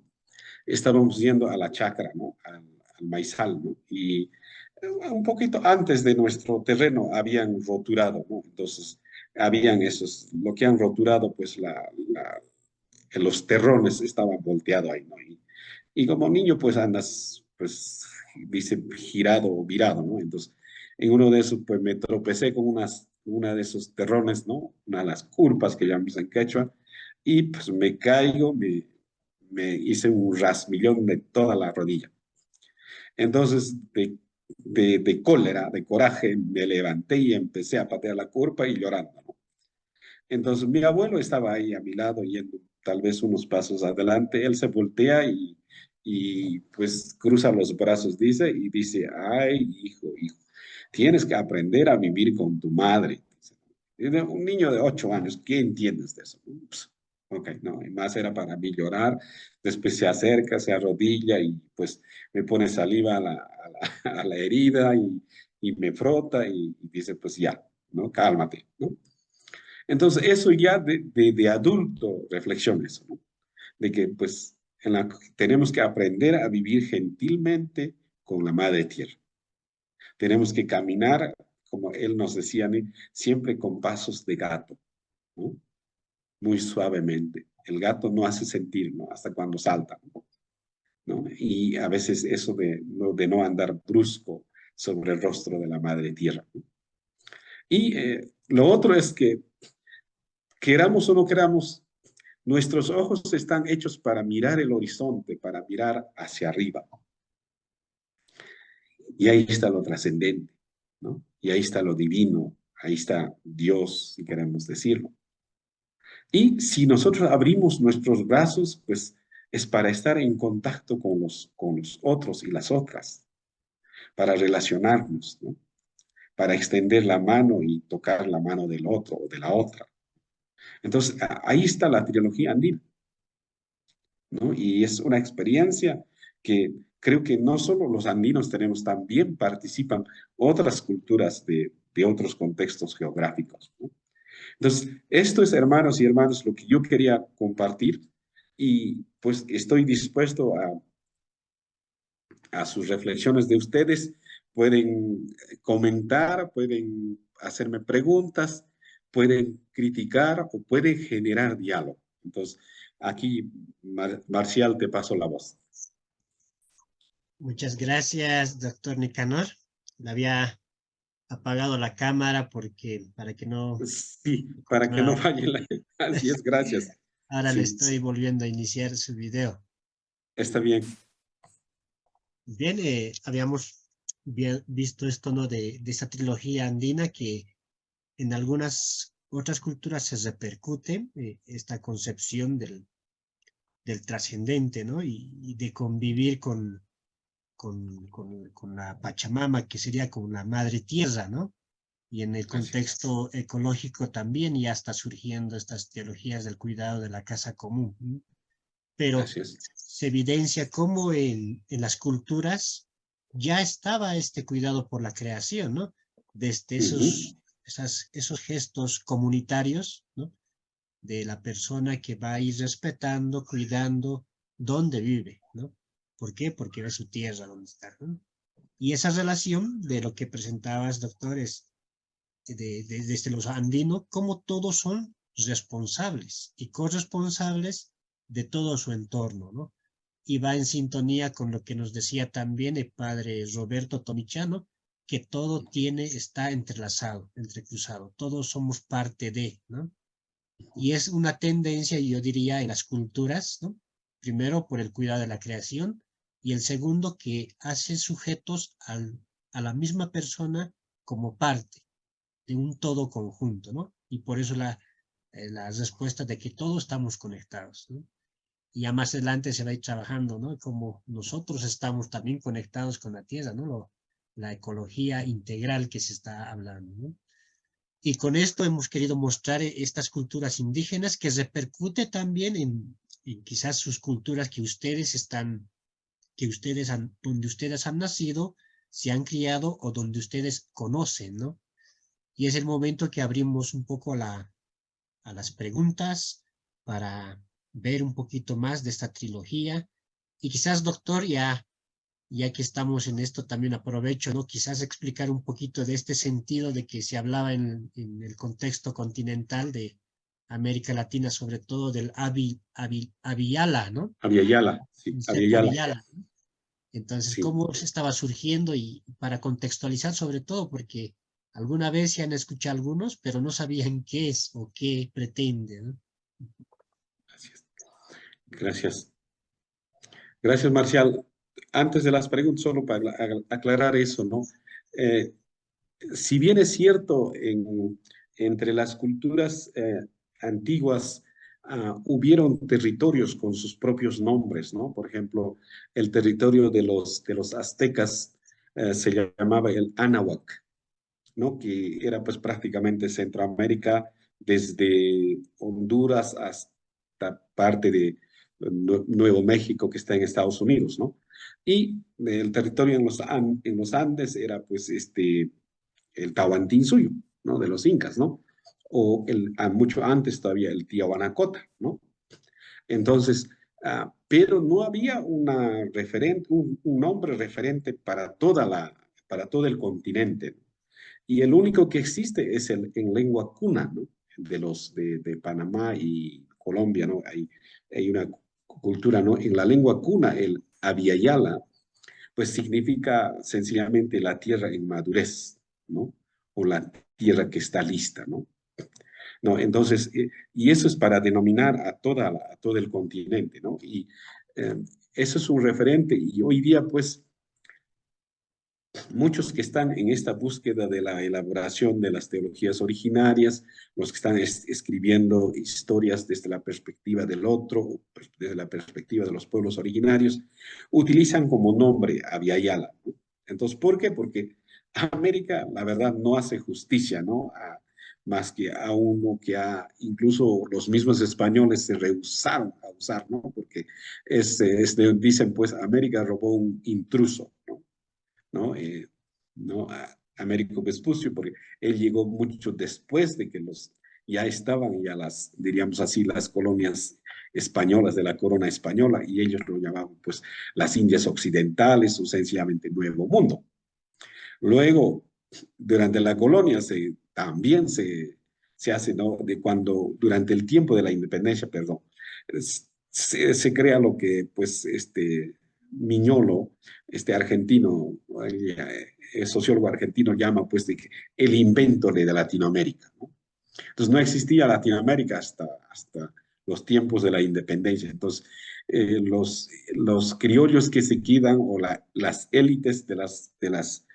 Estábamos yendo a la chacra, ¿no? Al maizal, ¿no? Y un poquito antes de nuestro terreno habían roturado, ¿no? Entonces, habían esos, lo que han roturado, pues los terrones estaban volteados ahí, ¿no? Y como niño, pues andas, pues, dice, girado o virado, ¿no? Entonces, en uno de esos, pues me tropecé con una de esos terrones, ¿no? Una de las curpas que llamamos en quechua, y pues me caigo, me hice un rasmillón de toda la rodilla. Entonces, de cólera, de coraje, me levanté y empecé a patear la curva y llorando, ¿no? Entonces, mi abuelo estaba ahí a mi lado, yendo tal vez unos pasos adelante. Él se voltea y pues cruza los brazos, dice, y dice, ay, hijo, tienes que aprender a vivir con tu madre. Dice, un niño de 8 años, ¿qué entiendes de eso? Ups. Ok, no, y más era para mí llorar. Después se acerca, se arrodilla y pues me pone saliva a la herida y me frota y dice, pues ya, ¿no? Cálmate, ¿no? Entonces, eso ya de adulto reflexiona eso, ¿no? De que pues tenemos que aprender a vivir gentilmente con la madre tierra. Tenemos que caminar, como él nos decía, ¿no? Siempre con pasos de gato, ¿no? Muy suavemente. El gato no hace sentir, ¿no? Hasta cuando salta, ¿no? Y a veces eso de no andar brusco sobre el rostro de la madre tierra, ¿no? Y lo otro es que, queramos o no queramos, nuestros ojos están hechos para mirar el horizonte, para mirar hacia arriba. Y ahí está lo trascendente, ¿no? Y ahí está lo divino, ahí está Dios, si queremos decirlo. Y si nosotros abrimos nuestros brazos, pues es para estar en contacto con los otros y las otras, para relacionarnos, ¿no? Para extender la mano y tocar la mano del otro o de la otra. Entonces, ahí está la trilogía andina, ¿no? Y es una experiencia que creo que no solo los andinos tenemos, también participan otras culturas de otros contextos geográficos, ¿no? Entonces, esto es, hermanos y hermanas, lo que yo quería compartir y pues estoy dispuesto a sus reflexiones de ustedes. Pueden comentar, pueden hacerme preguntas, pueden criticar o pueden generar diálogo. Entonces, aquí, Marcial, te paso la voz. Muchas gracias, doctor Nicanor. Le había apagado la cámara para que no Sí, para que no continuara. falle la... Así es, gracias. Ahora le Sí, estoy volviendo a iniciar su video. está bien. Bien, habíamos visto esto, ¿no? De esa trilogía andina que en algunas otras culturas se repercute esta concepción del trascendente, ¿no? Y de convivir con la Pachamama, que sería con la madre tierra, ¿no? Y en el contexto ecológico también ya está surgiendo estas teologías del cuidado de la casa común, ¿no? Pero Así es. se evidencia cómo en las culturas ya estaba este cuidado por la creación, ¿no? Desde esos gestos comunitarios, ¿no? De la persona que va a ir respetando, cuidando dónde vive, ¿no? ¿Por qué? Porque es su tierra donde está, ¿no? Y esa relación de lo que presentabas, doctores, desde los andinos, cómo todos son responsables y corresponsables de todo su entorno, ¿no? Y va en sintonía con lo que nos decía también el padre Roberto Tomichano, que todo está entrelazado, entrecruzado, todos somos parte de, ¿no? Y es una tendencia, yo diría, en las culturas, ¿no? Primero, por el cuidado de la creación, y el segundo, que hace sujetos a la misma persona como parte de un todo conjunto, ¿no? Y por eso la respuesta de que todos estamos conectados, ¿no? Y ya más adelante se va a ir trabajando, ¿no? Como nosotros estamos también conectados con la tierra, ¿no? La ecología integral que se está hablando, ¿no? Y con esto hemos querido mostrar estas culturas indígenas que repercute también en quizás sus culturas que donde ustedes han nacido, se han criado o donde ustedes conocen, ¿no? Y es el momento que abrimos un poco a las preguntas para ver un poquito más de esta trilogía. Y quizás, doctor, ya que estamos en esto, también aprovecho, ¿no? Quizás explicar un poquito de este sentido de que se hablaba en el contexto continental de América Latina, sobre todo del Abiyala, ¿no? Abiyala, sí, Abiyala. Abiyala, ¿no? Entonces, Sí. ¿cómo se estaba surgiendo? Y para contextualizar sobre todo, porque alguna vez se han escuchado algunos, pero no sabían qué es o qué pretende, ¿no? Gracias. Gracias. Gracias, Marcial. Antes de las preguntas, solo para aclarar eso, ¿no? Eh, si bien es cierto, entre las culturas antiguas hubieron territorios con sus propios nombres, ¿no? Por ejemplo, el territorio de los aztecas se llamaba el Anáhuac, ¿no? Que era pues prácticamente Centroamérica, desde Honduras hasta parte de Nuevo México que está en Estados Unidos, ¿no? Y el territorio en los Andes era pues el Tahuantinsuyo, ¿no? De los incas, ¿no? O mucho antes todavía el Tiahuanacota, ¿no? Entonces, pero no había un nombre referente para para todo el continente, ¿no? Y el único que existe es en lengua cuna, ¿no? De Panamá y Colombia, ¿no? Hay una cultura, ¿no? En la lengua cuna, el Abiyala, pues significa sencillamente la tierra en madurez, ¿no? O la tierra que está lista, ¿no? ¿no? Entonces, y eso es para denominar a todo el continente, ¿no? Y eso es un referente, y hoy día, pues, muchos que están en esta búsqueda de la elaboración de las teologías originarias, los que están escribiendo historias desde la perspectiva del otro, desde la perspectiva de los pueblos originarios, utilizan como nombre a Abya-Yala, ¿no? Entonces, ¿por qué? Porque América, la verdad, no hace justicia, ¿no? Más que a uno que incluso los mismos españoles se rehusaron a usar, ¿no? Porque dicen, pues, América robó un intruso, ¿no? ¿No? ¿No? A Américo Vespucio, porque él llegó mucho después de que ya estaban ya diríamos así, las colonias españolas de la corona española, y ellos lo llamaban pues las Indias Occidentales o sencillamente Nuevo Mundo. Luego, durante la colonia también se hace, ¿no? Durante el tiempo de la independencia, perdón, se crea lo que pues Miñolo, argentino, sociólogo argentino, llama pues el invento de Latinoamérica, ¿no? Entonces no existía Latinoamérica hasta los tiempos de la independencia. Entonces los criollos que se quedan o las élites de las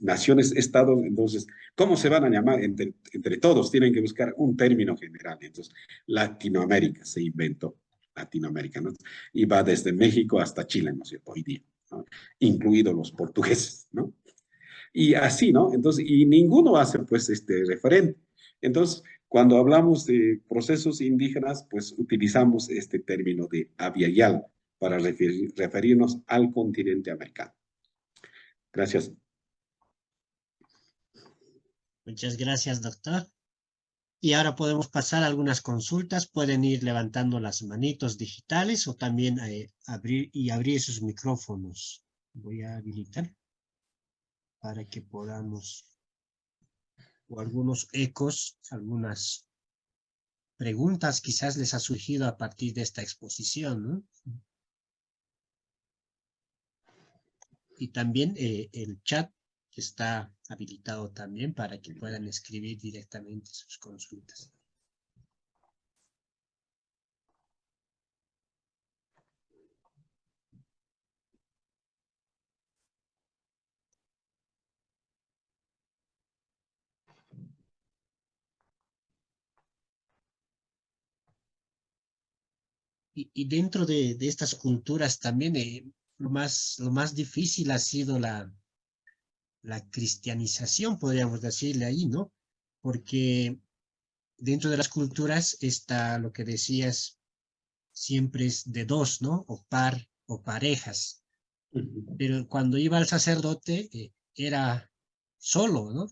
naciones, estados, entonces, ¿cómo se van a llamar? Entre todos tienen que buscar un término general. Entonces, Latinoamérica se inventó. Latinoamérica, ¿no? Y va desde México hasta Chile, ¿no es cierto? Hoy día, ¿no? Incluidos los portugueses, ¿no? Y así, ¿no? Entonces, y ninguno hace, pues, referente. Entonces, cuando hablamos de procesos indígenas, pues utilizamos este término de Abya-Yala para referirnos al continente americano. Gracias. Muchas gracias, doctor. Y ahora podemos pasar a algunas consultas. Pueden ir levantando las manitos digitales o también abrir sus micrófonos. Voy a habilitar para que podamos, o algunos ecos, algunas preguntas quizás les ha surgido a partir de esta exposición, ¿no? Y también el chat que está habilitado también para que puedan escribir directamente sus consultas. Y dentro de estas culturas también lo más difícil ha sido la cristianización, podríamos decirle ahí, ¿no? Porque dentro de las culturas está lo que decías, siempre es de dos, ¿no? O par o parejas. Pero cuando iba el sacerdote era solo, ¿no?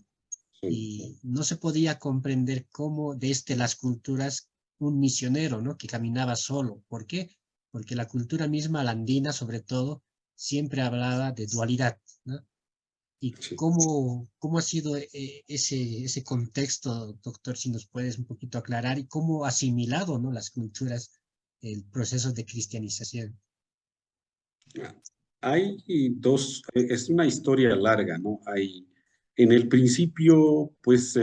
Y no se podía comprender cómo desde las culturas un misionero, ¿no? Que caminaba solo. ¿Por qué? Porque la cultura misma, la andina sobre todo, siempre hablaba de dualidad, ¿no? ¿Y cómo ha sido ese contexto, doctor, si nos puedes un poquito aclarar, y cómo ha asimilado, ¿no? Las culturas el proceso de cristianización? Hay es una historia larga, ¿no? En el principio, pues,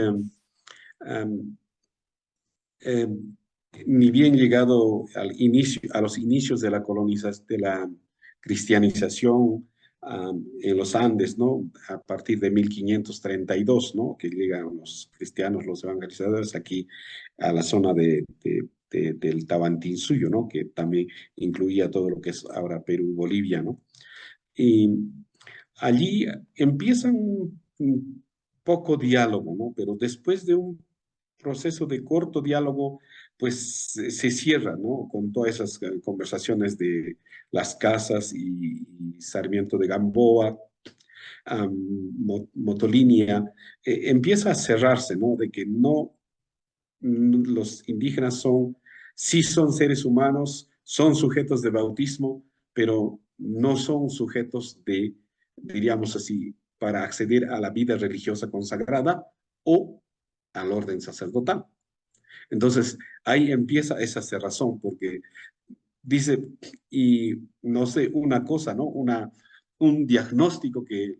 ni bien llegado a los inicios de la colonización, de la cristianización en los Andes, ¿no? A partir de 1532, ¿no? Que llegan los cristianos, los evangelizadores aquí a la zona del Tahuantinsuyo, ¿no? Que también incluía todo lo que es ahora Perú, Bolivia, ¿no? Y allí empieza un poco diálogo, ¿no? Pero después de un proceso de corto diálogo, pues se cierra, ¿no? Con todas esas conversaciones de Las Casas y Sarmiento de Gamboa, Motolinia, empieza a cerrarse, ¿no? De que los indígenas sí son seres humanos, son sujetos de bautismo, pero no son sujetos diríamos así, para acceder a la vida religiosa consagrada o al orden sacerdotal. Entonces, ahí empieza esa cerrazón, porque dice, y no sé, una cosa, ¿no? Un diagnóstico que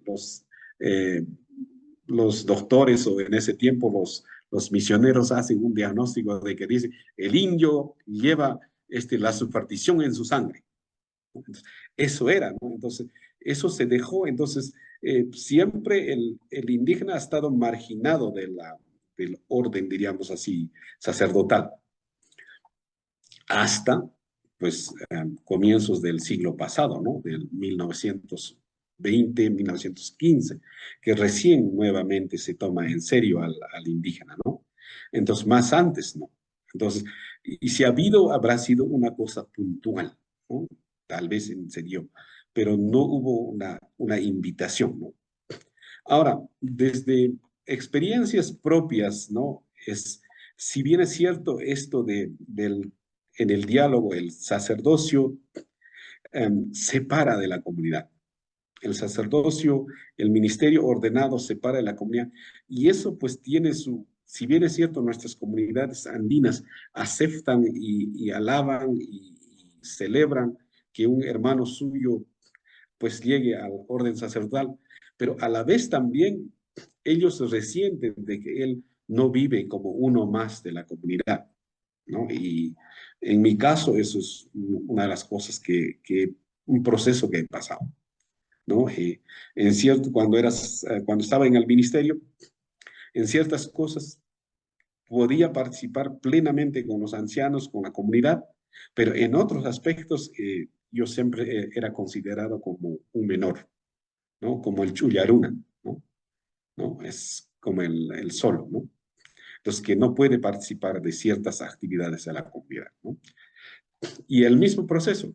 los doctores o en ese tiempo los misioneros hacen un diagnóstico de que dice, el indio lleva la superstición en su sangre. Entonces, eso era, ¿no? Entonces, eso se dejó. Entonces, siempre el indígena ha estado marginado del orden, diríamos así, sacerdotal, hasta, pues, comienzos del siglo pasado, ¿no? Del 1920, 1915, que recién nuevamente se toma en serio al indígena, ¿no? Entonces, más antes, ¿no? Entonces, y si ha habido, habrá sido una cosa puntual, ¿no? Tal vez se dio, pero no hubo una invitación, ¿no? Ahora, desde experiencias propias, ¿no? Si bien es cierto esto en el diálogo, el sacerdocio separa de la comunidad. El sacerdocio, el ministerio ordenado separa de la comunidad. Y eso pues tiene si bien es cierto, nuestras comunidades andinas aceptan y alaban y celebran que un hermano suyo pues llegue al orden sacerdotal, pero a la vez también ellos resienten de que él no vive como uno más de la comunidad, ¿no? Y en mi caso eso es una de las cosas un proceso que he pasado, ¿no? Cuando estaba en el ministerio, en ciertas cosas podía participar plenamente con los ancianos, con la comunidad, pero en otros aspectos yo siempre era considerado como un menor, ¿no? Como el chullaruna, ¿no? ¿No? Es como el solo, ¿no? Entonces, que no puede participar de ciertas actividades de la comunidad, ¿no? Y el mismo proceso,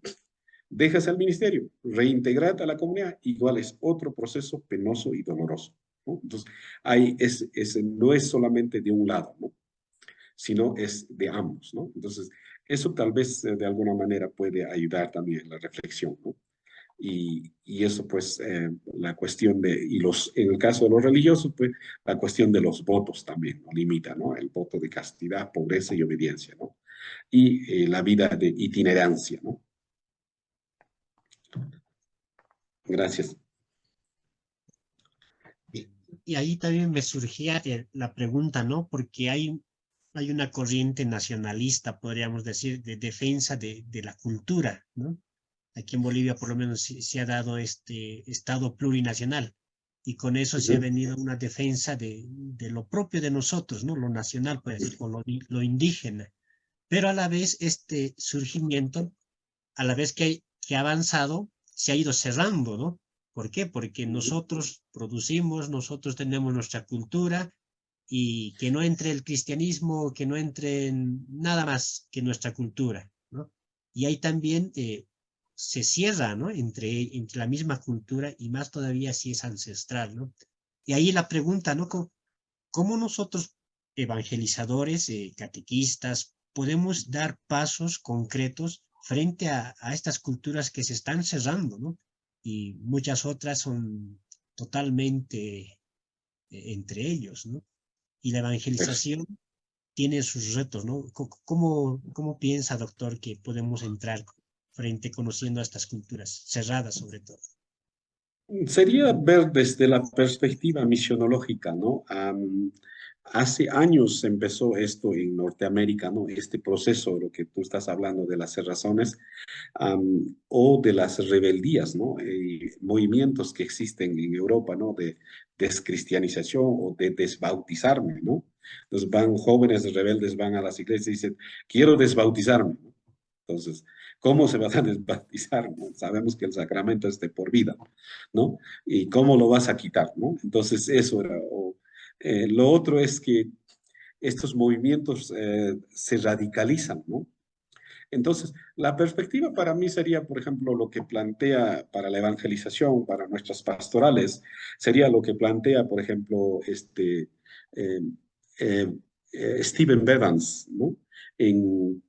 dejas el ministerio, reintegrate a la comunidad, igual es otro proceso penoso y doloroso, ¿no? Entonces, no es solamente de un lado, ¿no? Sino es de ambos, ¿no? Entonces, eso tal vez de alguna manera puede ayudar también en la reflexión, ¿no? Y eso pues la cuestión en el caso de los religiosos, pues la cuestión de los votos también, ¿no? Limita, ¿no? El voto de castidad, pobreza y obediencia, ¿no? Y la vida de itinerancia, ¿no? Gracias. Y ahí también me surgía la pregunta, ¿no? Porque hay una corriente nacionalista, podríamos decir, de defensa de la cultura, ¿no? Aquí en Bolivia por lo menos se ha dado este Estado plurinacional y con eso se ha venido una defensa de lo propio de nosotros, ¿no? Lo nacional, puede decir, o lo indígena. Pero a la vez este surgimiento, a la vez que ha avanzado, se ha ido cerrando, ¿no? ¿Por qué? Porque nosotros producimos, nosotros tenemos nuestra cultura y que no entre el cristianismo, que no entre nada más que nuestra cultura, ¿no? Y ahí también se cierra, ¿no? Entre la misma cultura y más todavía si es ancestral, ¿no? Y ahí la pregunta, ¿no? ¿Cómo nosotros, evangelizadores, catequistas, podemos dar pasos concretos frente a estas culturas que se están cerrando, ¿no? Y muchas otras son totalmente entre ellos, ¿no? Y la evangelización tiene sus retos, ¿no? ¿Cómo piensa, doctor, que podemos entrar conociendo a estas culturas cerradas sobre todo? Sería ver desde la perspectiva misionológica, ¿no? Hace años empezó esto en Norteamérica, ¿no? Este proceso, lo que tú estás hablando de las cerrazones, o de las rebeldías, ¿no? Movimientos que existen en Europa, ¿no? De descristianización o de desbautizarme, ¿no? Entonces jóvenes rebeldes van a las iglesias y dicen, quiero desbautizarme, ¿no? Entonces, ¿cómo se van a desbautizar? ¿No? Sabemos que el sacramento es de por vida, ¿no? ¿Y cómo lo vas a quitar, ¿no? Entonces, eso era. Lo otro es que estos movimientos se radicalizan, ¿no? Entonces, la perspectiva para mí sería, por ejemplo, lo que plantea para la evangelización, para nuestras pastorales, sería lo que plantea, por ejemplo, eh, eh, Stephen Bevans, ¿no? En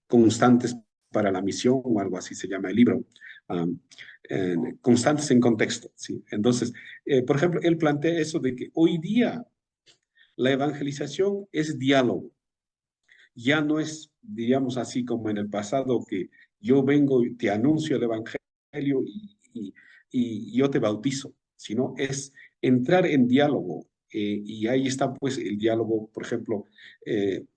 Constantes para la Misión, o algo así se llama el libro, Constantes en Contexto, ¿sí? Entonces, por ejemplo, él plantea eso de que hoy día la evangelización es diálogo. Ya no es, diríamos así, como en el pasado, que yo vengo y te anuncio el evangelio y yo te bautizo, sino es entrar en diálogo Y ahí está pues el diálogo, por ejemplo,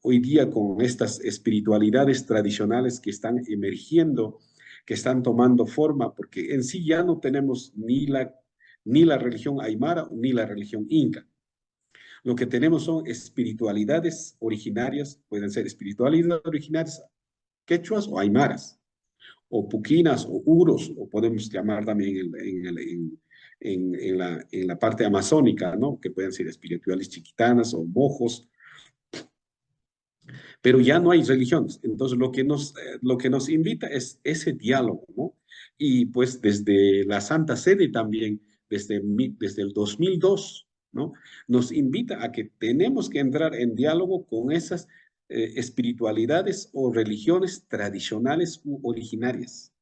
hoy día con estas espiritualidades tradicionales que están emergiendo, que están tomando forma, porque en sí ya no tenemos ni la religión aymara ni la religión inca. Lo que tenemos son espiritualidades originarias, pueden ser espiritualidades originarias quechuas o aymaras, o puquinas o uros, o podemos llamar también en la parte amazónica, ¿no? Que pueden ser espirituales chiquitanas o mojos, pero ya no hay religiones. Entonces, lo que nos invita es ese diálogo, ¿no? Y pues desde la Santa Sede también, desde el 2002, ¿no? Nos invita a que tenemos que entrar en diálogo con esas espiritualidades o religiones tradicionales u originarias.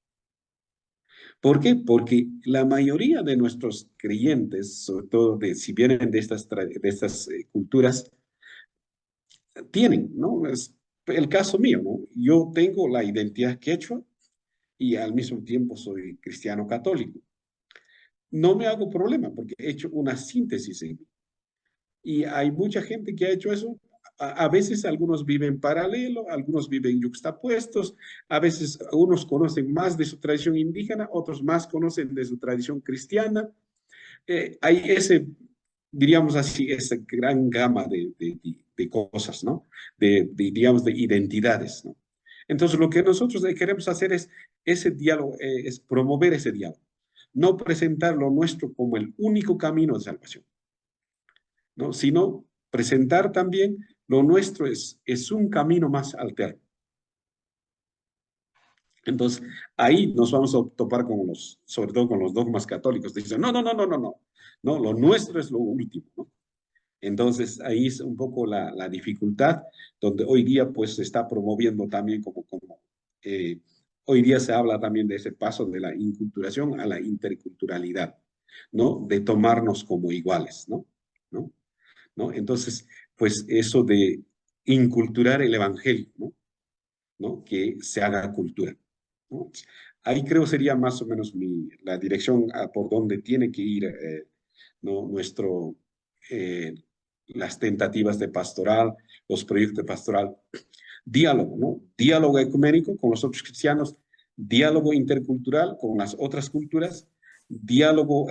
¿Por qué? Porque la mayoría de nuestros creyentes, sobre todo si vienen de estas culturas, tienen, ¿no? Es el caso mío, ¿no? Yo tengo la identidad quechua y al mismo tiempo soy cristiano católico. No me hago problema porque he hecho una síntesis en mí. Y hay mucha gente que ha hecho eso. A veces algunos viven paralelo, algunos viven yuxtapuestos, a veces unos conocen más de su tradición indígena, otros más conocen de su tradición cristiana. Hay diríamos así, esa gran gama de cosas, ¿no? Digamos, de identidades, ¿no? Entonces, lo que nosotros queremos hacer es ese diálogo, es promover ese diálogo, no presentar lo nuestro como el único camino de salvación, ¿no? Sino presentar también lo nuestro es un camino más alterno. Entonces, ahí nos vamos a topar sobre todo con los dogmas católicos. Dicen, no, lo nuestro es lo último, ¿no? Entonces, ahí es un poco la dificultad, donde hoy día pues se está promoviendo también hoy día se habla también de ese paso de la inculturación a la interculturalidad, ¿no? De tomarnos como iguales, ¿no? ¿No? Entonces, pues eso de inculturar el evangelio, ¿no? Que se haga cultura, ¿no? Ahí creo sería más o menos la dirección por donde tiene que ir ¿no? Las tentativas de pastoral, los proyectos de pastoral. Diálogo, ¿no? Diálogo ecuménico con los otros cristianos, diálogo intercultural con las otras culturas, diálogo,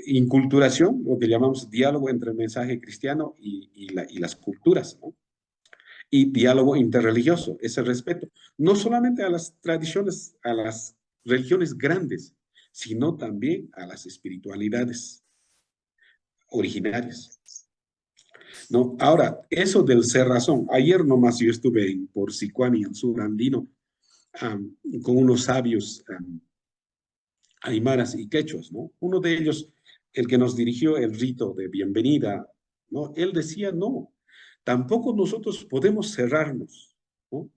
inculturación, lo que llamamos diálogo entre el mensaje cristiano y las culturas, ¿no? Y diálogo interreligioso, ese respeto, no solamente a las tradiciones, a las religiones grandes, sino también a las espiritualidades originarias, ¿no? Ahora, eso del cerrazón, ayer nomás yo estuve por Sicuani, en sur andino, con unos sabios aymaras y quechuas, ¿no? Uno de ellos, el que nos dirigió el rito de bienvenida, ¿no? Él decía, no, tampoco nosotros podemos cerrarnos, ¿no?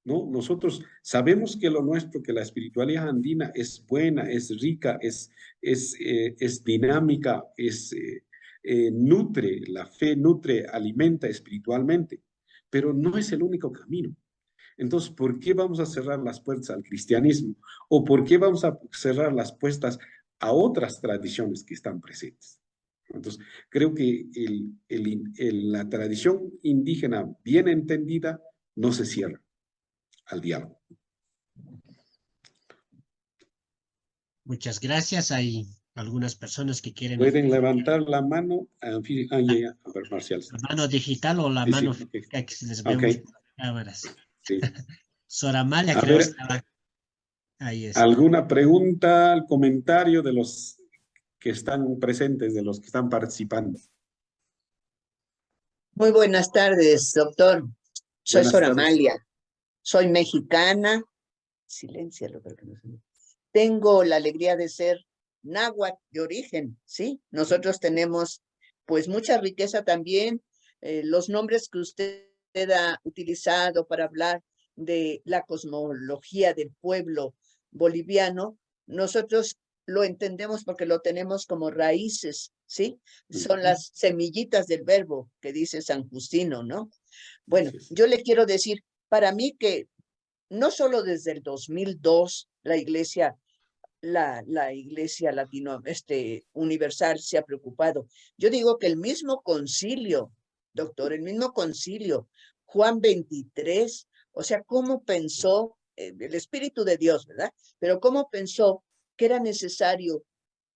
¿No? Nosotros sabemos que lo nuestro, que la espiritualidad andina es buena, es rica, es dinámica, nutre, la fe nutre, alimenta espiritualmente, pero no es el único camino. Entonces, ¿por qué vamos a cerrar las puertas al cristianismo? ¿O por qué vamos a cerrar las puertas a otras tradiciones que están presentes? Entonces, creo que la tradición indígena bien entendida no se cierra al diálogo. Muchas gracias. Hay algunas personas que quieren... Pueden levantar la mano. A ver, Marcial. La mano digital o la mano física, que les vemos cámaras. Sí. Soramalia, A creo ver, estaba. Ahí está. ¿alguna pregunta, comentario de los que están presentes, de los que están participando? Muy buenas tardes, doctor. Soy Buenas Soramalia. tardes. Soy mexicana. Siléncialo, porque no se me... Tengo la alegría de ser náhuatl de origen, ¿sí? Nosotros tenemos, pues, mucha riqueza también. Los nombres que usted ha utilizado para hablar de la cosmología del pueblo boliviano, nosotros lo entendemos porque lo tenemos como raíces, ¿sí? Son las semillitas del verbo que dice San Justino, ¿no? Bueno, yo le quiero decir, para mí que no solo desde el 2002 la Iglesia la iglesia universal se ha preocupado. Yo digo que el mismo concilio, doctor, el mismo concilio, Juan 23, o sea, cómo pensó el Espíritu de Dios, ¿verdad? Pero cómo pensó que era necesario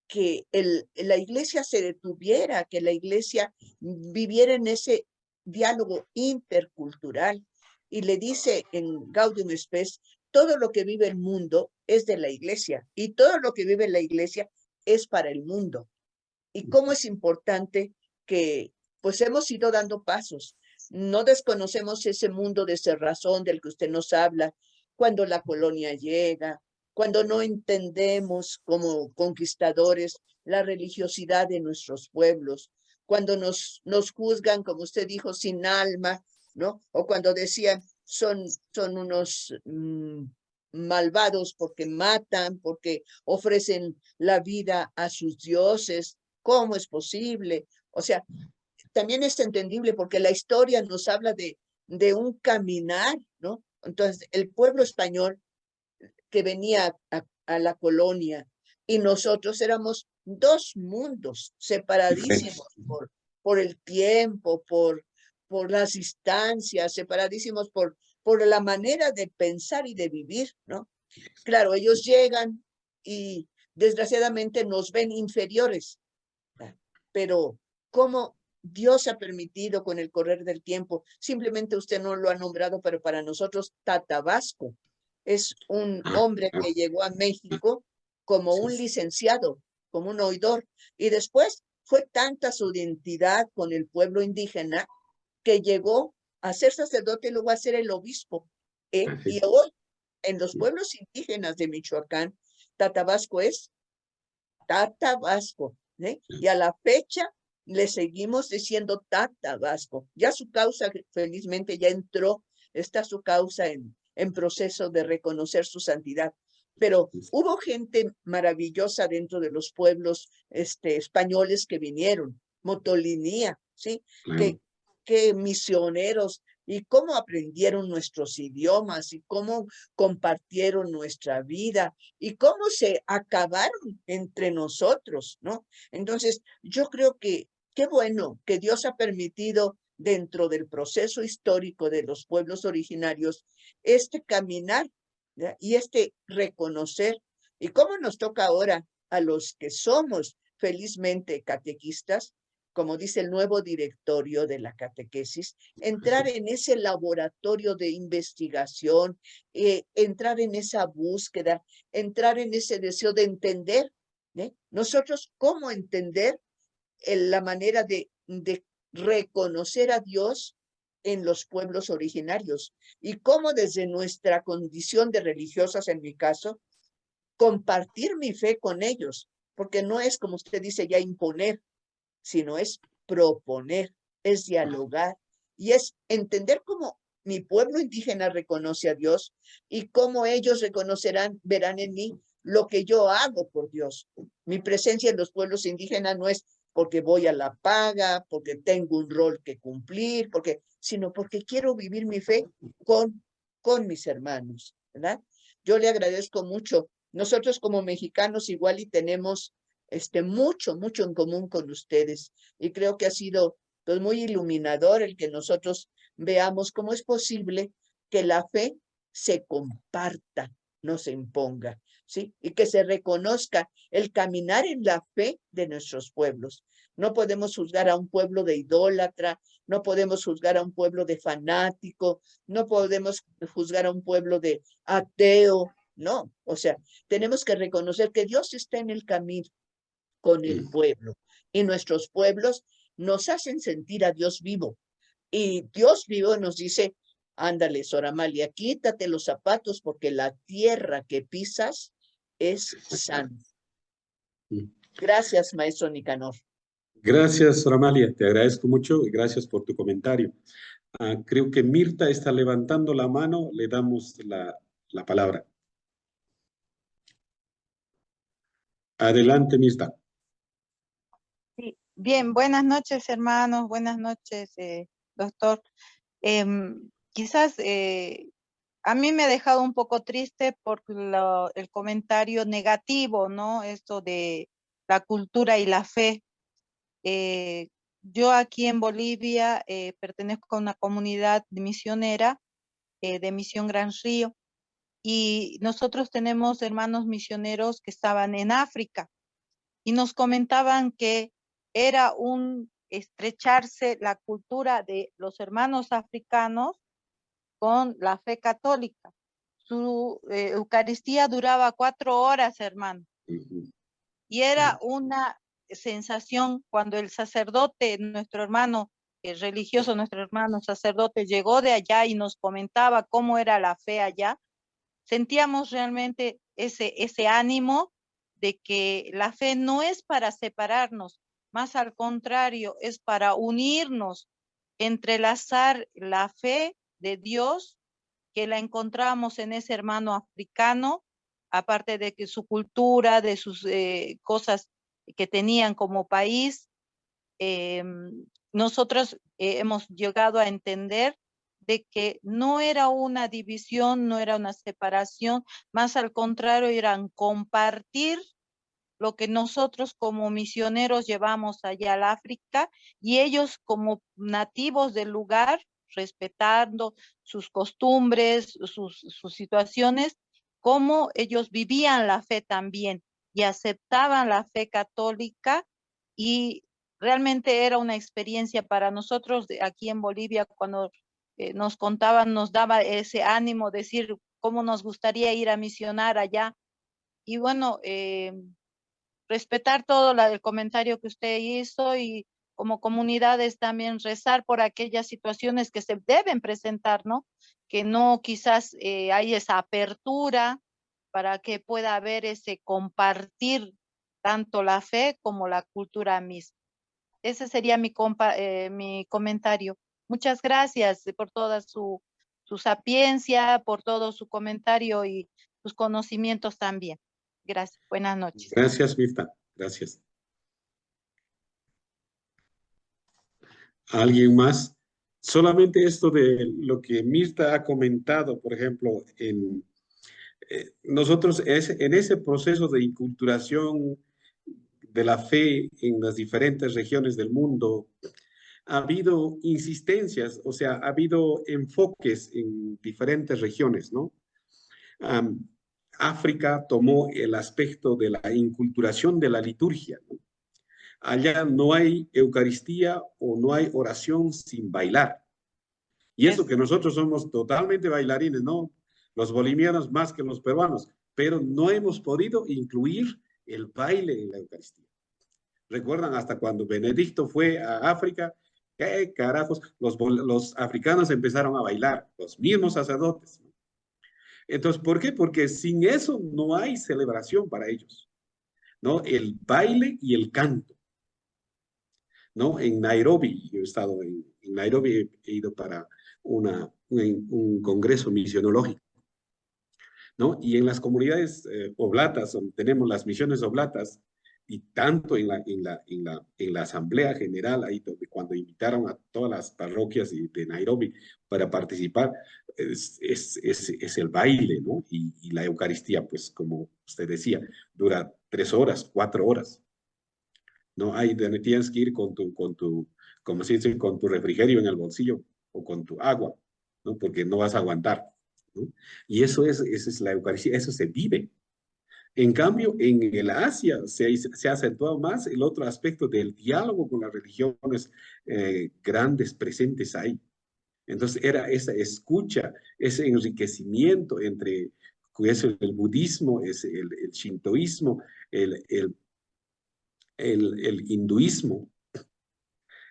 que la iglesia se detuviera, que la iglesia viviera en ese diálogo intercultural. Y le dice en Gaudium Spes, todo lo que vive el mundo es de la iglesia y todo lo que vive la iglesia es para el mundo. Y cómo es importante que pues hemos ido dando pasos. No desconocemos ese mundo de cerrazón del que usted nos habla, cuando la colonia llega, cuando no entendemos como conquistadores la religiosidad de nuestros pueblos, cuando nos juzgan, como usted dijo, sin alma, ¿no? O cuando decían, son unos malvados porque matan, porque ofrecen la vida a sus dioses. ¿Cómo es posible? O sea, también es entendible porque la historia nos habla de un caminar, ¿no? Entonces, el pueblo español que venía a la colonia y nosotros éramos dos mundos separadísimos por el tiempo, por las distancias, separadísimos por la manera de pensar y de vivir, ¿no? Claro, ellos llegan y desgraciadamente nos ven inferiores, pero ¿cómo Dios ha permitido con el correr del tiempo? Simplemente usted no lo ha nombrado, pero para nosotros Tata Vasco es un hombre que llegó a México como un licenciado, como un oidor, y después fue tanta su identidad con el pueblo indígena que llegó a ser sacerdote y luego a ser el obispo. Y hoy, en los pueblos indígenas de Michoacán, Tata Vasco es Tata Vasco, ¿eh? Y a la fecha le seguimos diciendo Tata Vasco. Ya su causa, felizmente, ya entró, está su causa en proceso de reconocer su santidad. Pero hubo gente maravillosa dentro de los pueblos españoles que vinieron, Motolinía, ¿sí? Que misioneros, y cómo aprendieron nuestros idiomas, y cómo compartieron nuestra vida, y cómo se acabaron entre nosotros, ¿no? Entonces, yo creo que qué bueno que Dios ha permitido dentro del proceso histórico de los pueblos originarios caminar, ¿ya? Y reconocer. ¿Y cómo nos toca ahora a los que somos felizmente catequistas, como dice el nuevo directorio de la catequesis, entrar en ese laboratorio de investigación, entrar en esa búsqueda, entrar en ese deseo de entender, ¿eh? Nosotros, ¿cómo entender la manera de reconocer a Dios en los pueblos originarios? Y cómo desde nuestra condición de religiosas, en mi caso, compartir mi fe con ellos, porque no es, como usted dice, ya imponer, sino es proponer, es dialogar y es entender cómo mi pueblo indígena reconoce a Dios y cómo ellos verán en mí lo que yo hago por Dios. Mi presencia en los pueblos indígenas no es porque voy a la paga, porque tengo un rol que cumplir, sino porque quiero vivir mi fe con mis hermanos, ¿verdad? Yo le agradezco mucho. Nosotros como mexicanos igual y tenemos mucho en común con ustedes. Y creo que ha sido pues, muy iluminador el que nosotros veamos cómo es posible que la fe se comparta, no se imponga, ¿sí? Y que se reconozca el caminar en la fe de nuestros pueblos. No podemos juzgar a un pueblo de idólatra, no podemos juzgar a un pueblo de fanático, no podemos juzgar a un pueblo de ateo, no. O sea, tenemos que reconocer que Dios está en el camino con el pueblo. Y nuestros pueblos nos hacen sentir a Dios vivo. Y Dios vivo nos dice, ándale, Sor Amalia, quítate los zapatos porque la tierra que pisas es santa. Gracias, maestro Nicanor. Gracias, Sor Amalia, te agradezco mucho y gracias por tu comentario. Creo que Mirta está levantando la mano, le damos la palabra. Adelante, Mirta. Sí. Bien, buenas noches, hermanos, buenas noches, doctor. Quizás a mí me ha dejado un poco triste por el comentario negativo, ¿no? Esto de la cultura y la fe. Yo aquí en Bolivia pertenezco a una comunidad misionera de Misión Gran Río, y nosotros tenemos hermanos misioneros que estaban en África y nos comentaban que era un estrecharse la cultura de los hermanos africanos con la fe católica. Su Eucaristía duraba 4 horas, hermano, y era una sensación cuando el sacerdote, nuestro hermano religioso, nuestro hermano sacerdote, llegó de allá y nos comentaba cómo era la fe allá. Sentíamos realmente ese ánimo de que la fe no es para separarnos, más al contrario, es para unirnos, entrelazar la fe de Dios, que la encontramos en ese hermano africano, aparte de que su cultura, de sus cosas que tenían como país, nosotros hemos llegado a entender de que no era una división, no era una separación, más al contrario, eran compartir lo que nosotros como misioneros llevamos allá al África, y ellos como nativos del lugar, respetando sus costumbres, sus situaciones, cómo ellos vivían la fe también y aceptaban la fe católica, y realmente era una experiencia para nosotros aquí en Bolivia cuando nos contaban, nos daba ese ánimo, decir cómo nos gustaría ir a misionar allá. Y bueno, respetar todo el comentario que usted hizo, y como comunidades también rezar por aquellas situaciones que se deben presentar, ¿no? Que no quizás hay esa apertura para que pueda haber ese compartir tanto la fe como la cultura misma. Ese sería mi comentario. Muchas gracias por toda su sapiencia, por todo su comentario y sus conocimientos también. Gracias. Buenas noches. Gracias, Mirta. Gracias. ¿Alguien más? Solamente esto de lo que Mirta ha comentado, por ejemplo, nosotros en ese proceso de inculturación de la fe en las diferentes regiones del mundo, ha habido insistencias, o sea, ha habido enfoques en diferentes regiones, ¿no? África tomó el aspecto de la inculturación de la liturgia, ¿no? Allá no hay Eucaristía o no hay oración sin bailar. Y eso que nosotros somos totalmente bailarines, ¿no? Los bolivianos más que los peruanos, pero no hemos podido incluir el baile en la Eucaristía. ¿Recuerdan hasta cuando Benedicto fue a África? ¿Qué carajos? Los africanos empezaron a bailar, los mismos sacerdotes. Entonces, ¿por qué? Porque sin eso no hay celebración para ellos, ¿no? El baile y el canto, ¿no? En Nairobi, yo he estado en Nairobi, he ido para un congreso misionológico, ¿no? Y en las comunidades oblatas, donde tenemos las misiones oblatas, y tanto en la Asamblea General, ahí donde cuando invitaron a todas las parroquias de Nairobi para participar, es el baile, ¿no? Y la Eucaristía, pues como usted decía, dura 3 horas, 4 horas. No hay donde tienes que ir como se dice, con tu refrigerio en el bolsillo o con tu agua, ¿no? Porque no vas a aguantar, ¿no? Y esa es la Eucaristía, eso se vive. En cambio, en el Asia se ha acentuado más el otro aspecto del diálogo con las religiones grandes presentes ahí. Entonces era esa escucha, ese enriquecimiento entre es el budismo, es el shintoísmo, el hinduismo.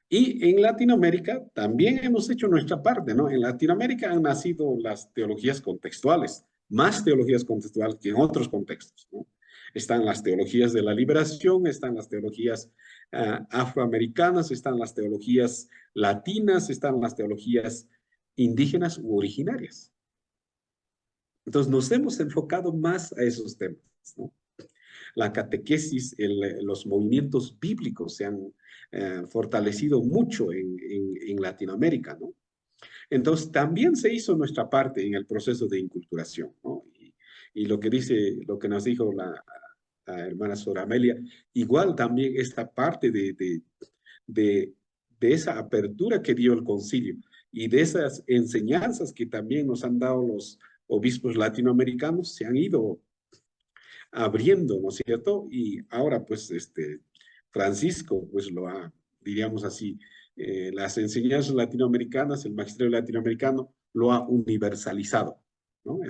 Y en Latinoamérica también hemos hecho nuestra parte, ¿no? En Latinoamérica han nacido las teologías contextuales, más teologías contextuales que en otros contextos, ¿no? Están las teologías de la liberación, están las teologías afroamericanas, están las teologías latinas, están las teologías indígenas u originarias. Entonces nos hemos enfocado más a esos temas, ¿no? La catequesis, los movimientos bíblicos se han fortalecido mucho en Latinoamérica, ¿no? Entonces, también se hizo nuestra parte en el proceso de inculturación, ¿no? Y lo que dice, lo que nos dijo la hermana Sora Amelia, igual también esta parte de, de esa apertura que dio el concilio y de esas enseñanzas que también nos han dado los obispos latinoamericanos, se han ido abriendo, ¿no es cierto? Y ahora, pues, Francisco, pues lo ha, diríamos así, las enseñanzas latinoamericanas, el magisterio latinoamericano, lo ha universalizado, ¿no?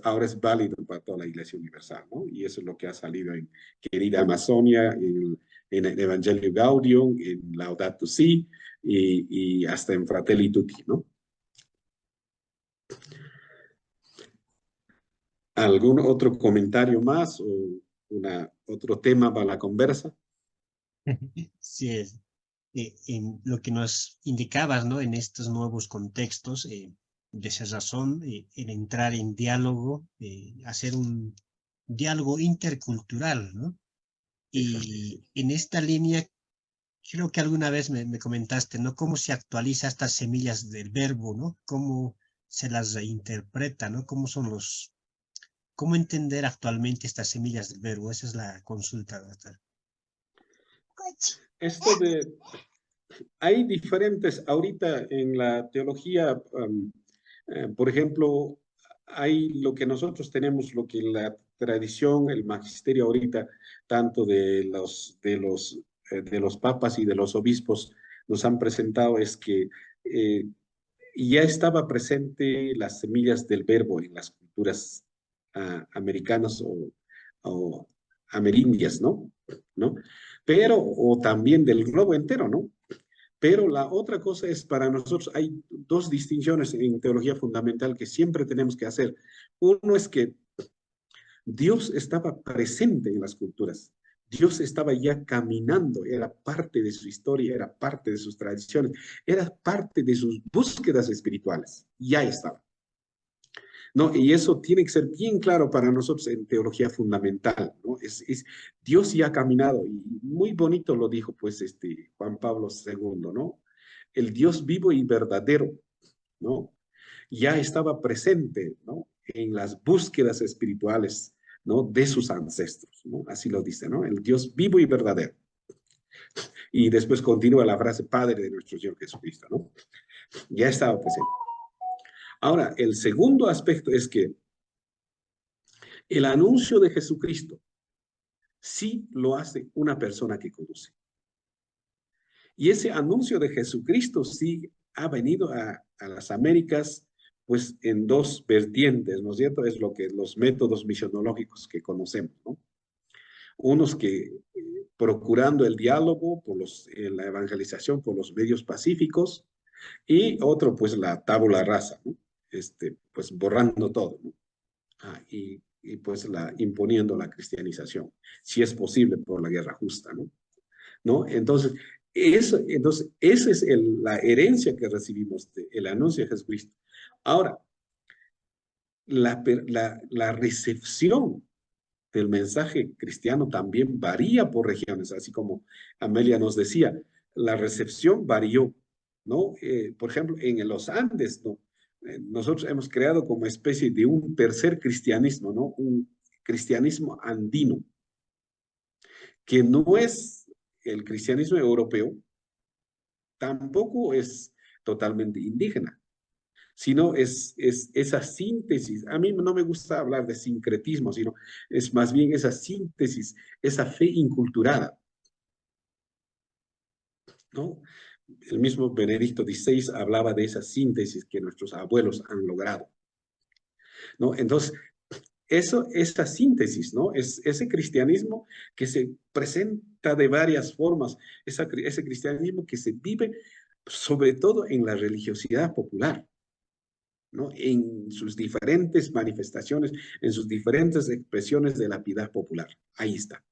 Ahora es válido para toda la Iglesia Universal, ¿no? Y eso es lo que ha salido en Querida Amazonia, en el Evangelio Gaudium, en Laudato Si, y hasta en Fratelli Tutti, ¿no? ¿Algún otro comentario más o otro tema para la conversa? Sí, en lo que nos indicabas, ¿no? En estos nuevos contextos, de esa razón, el entrar en diálogo, hacer un diálogo intercultural, ¿no? Y en esta línea, creo que alguna vez me comentaste, ¿no? Cómo se actualiza estas semillas del verbo, ¿no? Cómo se las reinterpreta, ¿no? ¿Cómo entender actualmente estas semillas del verbo? Esa es la consulta, doctor. Hay diferentes, ahorita en la teología, por ejemplo, hay lo que nosotros tenemos, lo que la tradición, el magisterio ahorita, tanto de los papas y de los obispos nos han presentado, es que ya estaba presente las semillas del verbo en las culturas americanas o amerindias, ¿no? Pero, o también del globo entero, ¿no? Pero la otra cosa es, para nosotros hay dos distinciones en teología fundamental que siempre tenemos que hacer. Uno es que Dios estaba presente en las culturas. Dios estaba ya caminando, era parte de su historia, era parte de sus tradiciones, era parte de sus búsquedas espirituales. Ya estaba. ¿No? Y eso tiene que ser bien claro para nosotros en teología fundamental, ¿no? Dios ya ha caminado, y muy bonito lo dijo pues Juan Pablo II, ¿no? El Dios vivo y verdadero, ¿no? Ya estaba presente, ¿no? En las búsquedas espirituales, ¿no? De sus ancestros, ¿no? Así lo dice, ¿no? El Dios vivo y verdadero. Y después continúa la frase Padre de nuestro Señor Jesucristo, ¿no? Ya estaba presente. Ahora, el segundo aspecto es que el anuncio de Jesucristo sí lo hace una persona que conoce. Y ese anuncio de Jesucristo sí ha venido a las Américas, pues en dos vertientes, ¿no es cierto? Es lo que los métodos misionológicos que conocemos, ¿no? Unos que procurando el diálogo, la evangelización por los medios pacíficos, y otro, pues la tabula rasa, ¿no? Pues borrando todo, ¿no? Y pues imponiendo la cristianización, si es posible por la guerra justa, ¿no? Entonces, esa es la herencia que recibimos del anuncio de Jesucristo. Ahora, la recepción del mensaje cristiano también varía por regiones, así como Amelia nos decía, la recepción varió, ¿no? Por ejemplo, en los Andes, ¿no? Nosotros hemos creado como especie de un tercer cristianismo, ¿no? Un cristianismo andino, que no es el cristianismo europeo, tampoco es totalmente indígena, sino es esa síntesis. A mí no me gusta hablar de sincretismo, sino es más bien esa síntesis, esa fe inculturada, ¿no? El mismo Benedicto XVI hablaba de esa síntesis que nuestros abuelos han logrado, ¿no? Entonces, esa síntesis, ¿no? Es ese cristianismo que se presenta de varias formas, ese cristianismo que se vive sobre todo en la religiosidad popular, ¿no? En sus diferentes manifestaciones, en sus diferentes expresiones de la piedad popular. Ahí está.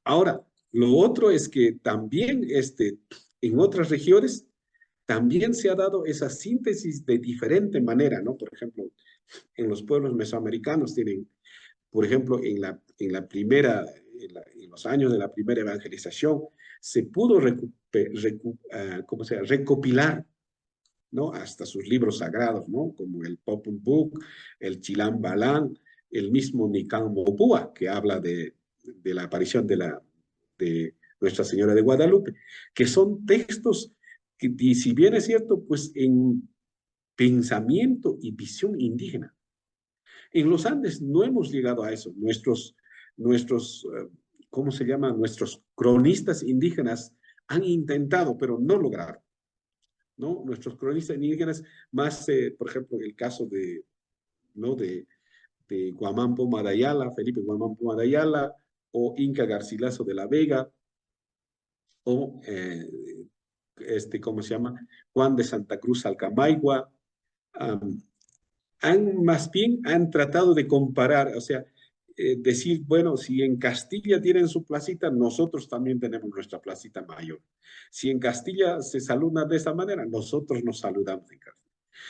Ahora, lo otro es que también en otras regiones también se ha dado esa síntesis de diferente manera, ¿no? Por ejemplo, en los pueblos mesoamericanos tienen, por ejemplo, en los años de la primera evangelización, se pudo recopilar ¿no? Hasta sus libros sagrados, ¿no? Como el Popol Vuh, el Chilam Balam, el mismo Nican Mopua, que habla de la aparición de Nuestra Señora de Guadalupe, que son textos que, y si bien es cierto, pues en pensamiento y visión indígena. En los Andes no hemos llegado a eso. Nuestros ¿cómo se llama? Nuestros cronistas indígenas han intentado, pero no lograron, ¿no? Nuestros cronistas indígenas, más, por ejemplo, el caso de, ¿no? de Guamampo Madayala, Felipe Guamampo Madayala, o Inca Garcilaso de la Vega, o, ¿cómo se llama? Juan de Santa Cruz Alcamaigua, más bien han tratado de comparar, o sea, decir, bueno, si en Castilla tienen su placita, nosotros también tenemos nuestra placita mayor. Si en Castilla se saluda de esa manera, nosotros nos saludamos en Castilla.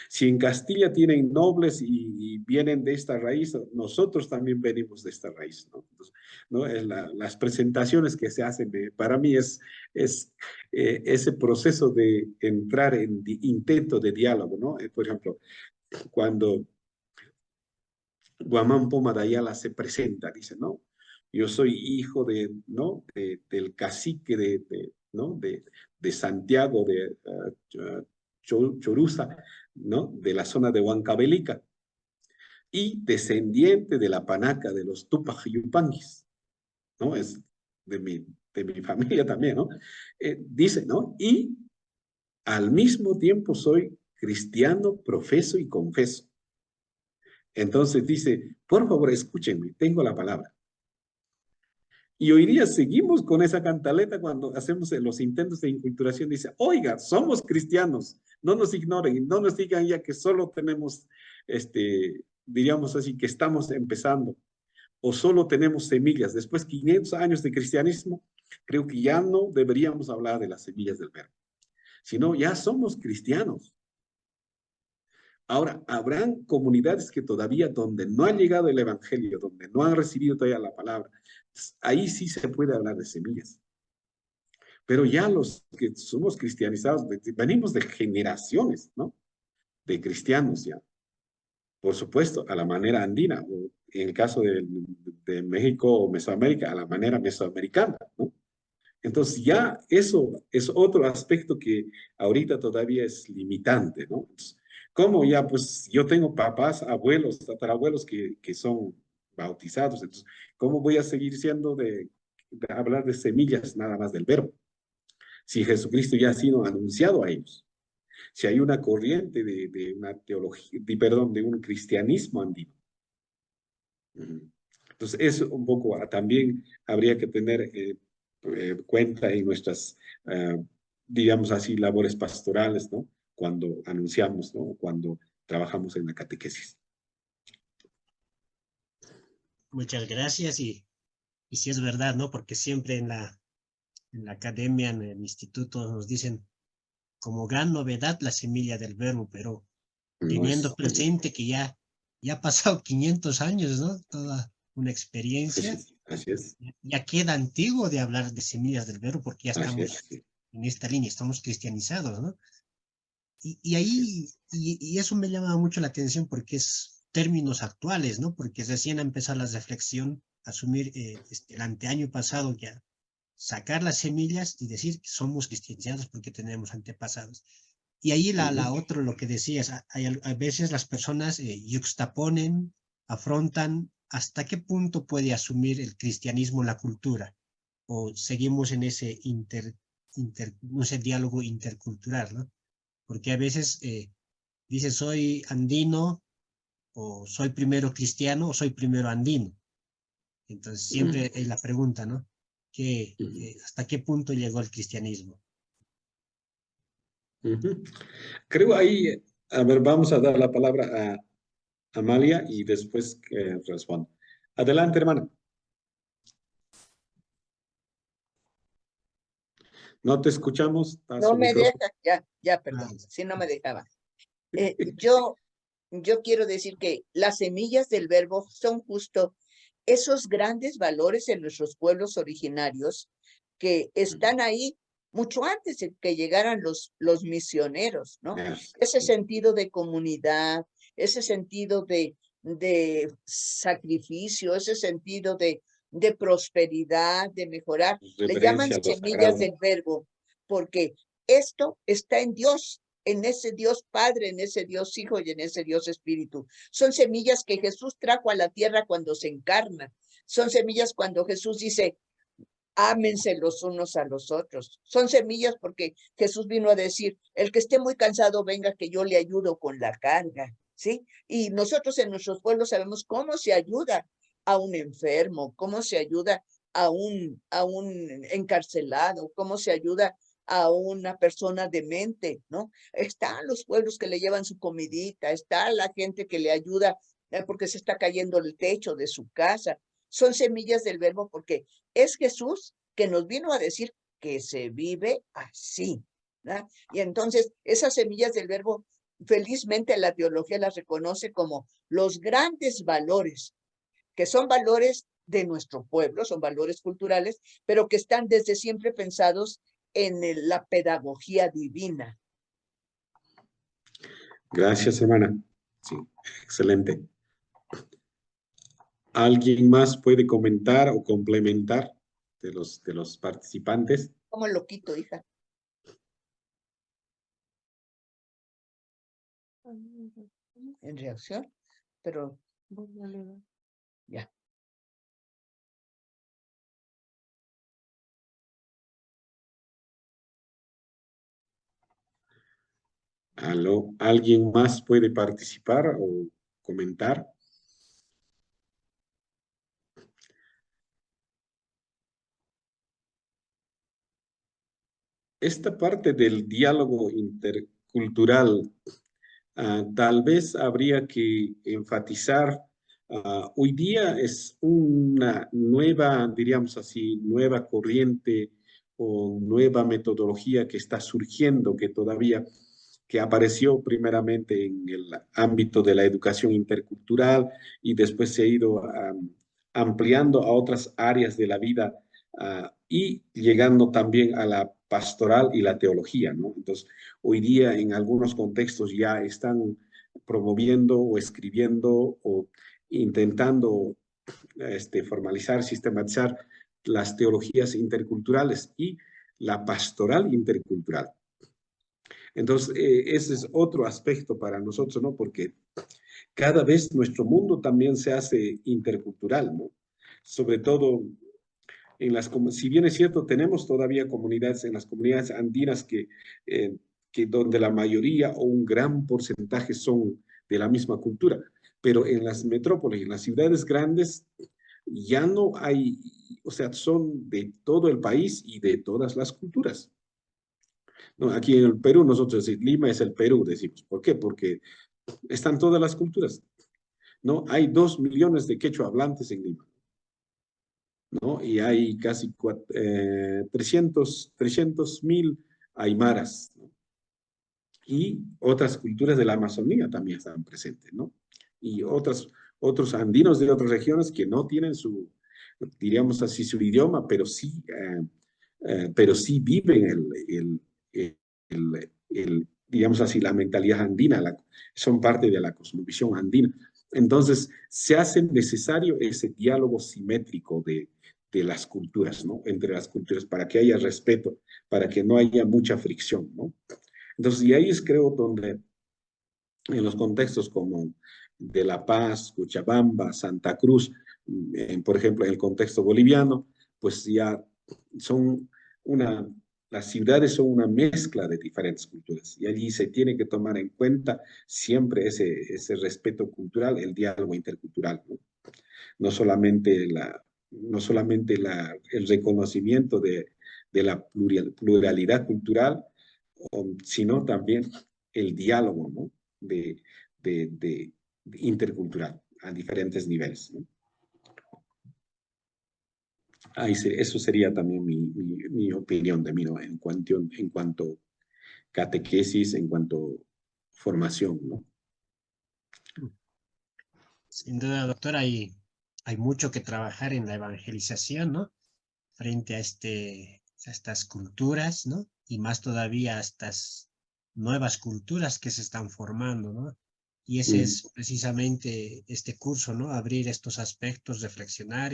Si en Castilla tienen nobles y vienen de esta raíz, nosotros también venimos de esta raíz, ¿no? Entonces, ¿no? Las presentaciones que se hacen, para mí es ese proceso de entrar en intento de diálogo, ¿no? Por ejemplo, cuando Guamampo Madayala se presenta, dice, ¿no? Yo soy hijo ¿no? del cacique ¿no? de Santiago de Choruza, ¿no? De la zona de Huancavelica, y descendiente de la panaca de los Tupac Yupanquis, ¿no? Es de mi familia también, ¿no? Dice, ¿no? Y al mismo tiempo soy cristiano, profeso y confeso. Entonces dice, por favor, escúchenme, tengo la palabra. Y hoy día seguimos con esa cantaleta cuando hacemos los intentos de inculturación. Dice, oiga, somos cristianos, no nos ignoren, no nos digan ya que solo tenemos, diríamos así, que estamos empezando, o solo tenemos semillas. Después de 500 años de cristianismo, creo que ya no deberíamos hablar de las semillas del verbo, sino ya somos cristianos. Ahora, habrán comunidades que todavía donde no ha llegado el evangelio, donde no han recibido todavía la palabra, ahí sí se puede hablar de semillas. Pero ya los que somos cristianizados, venimos de generaciones, ¿no? De cristianos ya. Por supuesto, a la manera andina, o en el caso de México o Mesoamérica, a la manera mesoamericana, ¿no? Entonces ya eso es otro aspecto que ahorita todavía es limitante, ¿no? Entonces, ¿cómo ya? Pues yo tengo papás, abuelos, tatarabuelos que son bautizados, entonces, ¿cómo voy a seguir siendo de hablar de semillas nada más del verbo? Si Jesucristo ya ha sido anunciado a ellos, si hay una corriente de una teología, perdón, de un cristianismo andino. Entonces, eso un poco también habría que tener cuenta en nuestras, digamos así, labores pastorales, ¿no? Cuando anunciamos, ¿no? Cuando trabajamos en la catequesis. Muchas gracias y sí es verdad, ¿no? Porque siempre en la academia, en el instituto nos dicen como gran novedad la semilla del verbo, pero teniendo presente que ya ha pasado 500 años, ¿no? Toda una experiencia. Así es. Ya queda antiguo de hablar de semillas del verbo porque ya estamos en esta línea, estamos cristianizados, ¿no? Y ahí, y eso me llama mucho la atención porque es términos actuales, ¿no? Porque recién ha empezado la reflexión, asumir el anteaño pasado ya, sacar las semillas y decir que somos cristianizados porque tenemos antepasados. Y ahí la otro, lo que decías, a veces las personas yuxtaponen, afrontan hasta qué punto puede asumir el cristianismo la cultura, o seguimos en ese diálogo intercultural, ¿no? Porque a veces dice soy andino, o soy primero cristiano, o soy primero andino. Entonces siempre es la pregunta, ¿no? ¿Hasta qué punto llegó el cristianismo? Creo ahí, a ver, vamos a dar la palabra a Amalia y después respondo. Adelante, hermana. No te escuchamos. No me deja, ya, perdón, si no me dejaba. Yo quiero decir que las semillas del verbo son justo esos grandes valores en nuestros pueblos originarios que están ahí mucho antes de que llegaran los misioneros, ¿no? Yes. Ese sentido de comunidad, ese sentido de sacrificio, ese sentido de prosperidad, de mejorar. Le llaman Reverencia a lo semillas sagrado. del verbo, porque esto está en Dios, en ese Dios Padre, en ese Dios Hijo y en ese Dios Espíritu. Son semillas que Jesús trajo a la tierra cuando se encarna. Son semillas cuando Jesús dice, ámense los unos a los otros. Son semillas porque Jesús vino a decir, el que esté muy cansado, venga que yo le ayudo con la carga, ¿sí? Y nosotros en nuestros pueblos sabemos cómo se ayuda a un enfermo, cómo se ayuda a un encarcelado, cómo se ayuda a una persona demente, ¿no? Están los pueblos que le llevan su comidita, está la gente que le ayuda porque se está cayendo el techo de su casa. Son semillas del verbo porque es Jesús que nos vino a decir que se vive así, ¿verdad? Y entonces esas semillas del verbo, felizmente la teología las reconoce como los grandes valores, que son valores de nuestro pueblo, son valores culturales, pero que están desde siempre pensados en la pedagogía divina. Gracias, hermana. Sí, excelente. ¿Alguien más puede comentar o complementar de los participantes? ¿Cómo lo quito, hija? En reacción, pero ya. ¿Aló? ¿Alguien más puede participar o comentar? Esta parte del diálogo intercultural, tal vez habría que enfatizar, hoy día es una nueva, diríamos así, nueva corriente o nueva metodología que está surgiendo, que apareció primeramente en el ámbito de la educación intercultural y después se ha ido ampliando a otras áreas de la vida y llegando también a la pastoral y la teología, ¿no? Entonces, hoy día en algunos contextos ya están promoviendo o escribiendo o intentando formalizar, sistematizar las teologías interculturales y la pastoral intercultural. Entonces, ese es otro aspecto para nosotros, ¿no? Porque cada vez nuestro mundo también se hace intercultural, ¿no? Sobre todo si bien es cierto, tenemos todavía comunidades en las comunidades andinas que donde la mayoría o un gran porcentaje son de la misma cultura, pero en las metrópolis, en las ciudades grandes, ya no hay, o sea, son de todo el país y de todas las culturas. No, aquí en el Perú, nosotros decimos, Lima es el Perú, decimos. ¿Por qué? Porque están todas las culturas. ¿No? Hay 2 millones de quechua hablantes en Lima, ¿no? Y hay casi 300,000 aymaras, ¿no? Y otras culturas de la Amazonía también están presentes, ¿no? Y otros andinos de otras regiones que no tienen diríamos así, su idioma, pero sí viven digamos así, la mentalidad andina, son parte de la cosmovisión andina. Entonces, se hace necesario ese diálogo simétrico de las culturas, ¿no? Entre las culturas, para que haya respeto, para que no haya mucha fricción, ¿no? Entonces, y ahí es, creo, donde en los contextos como de La Paz, Cochabamba, Santa Cruz, por ejemplo, en el contexto boliviano, pues ya son las ciudades son una mezcla de diferentes culturas y allí se tiene que tomar en cuenta siempre ese respeto cultural, el diálogo intercultural, ¿no? No solamente el reconocimiento de la pluralidad cultural, sino también el diálogo, ¿no? de intercultural a diferentes niveles, ¿no? Eso sería también mi opinión de mí, ¿no? En cuanto catequesis, en cuanto formación, ¿no? Sin duda, doctor, hay mucho que trabajar en la evangelización, ¿no? Frente a este estas culturas, ¿no? Y más todavía estas nuevas culturas que se están formando, ¿no? Y ese es precisamente este curso, ¿no? Abrir estos aspectos, reflexionar,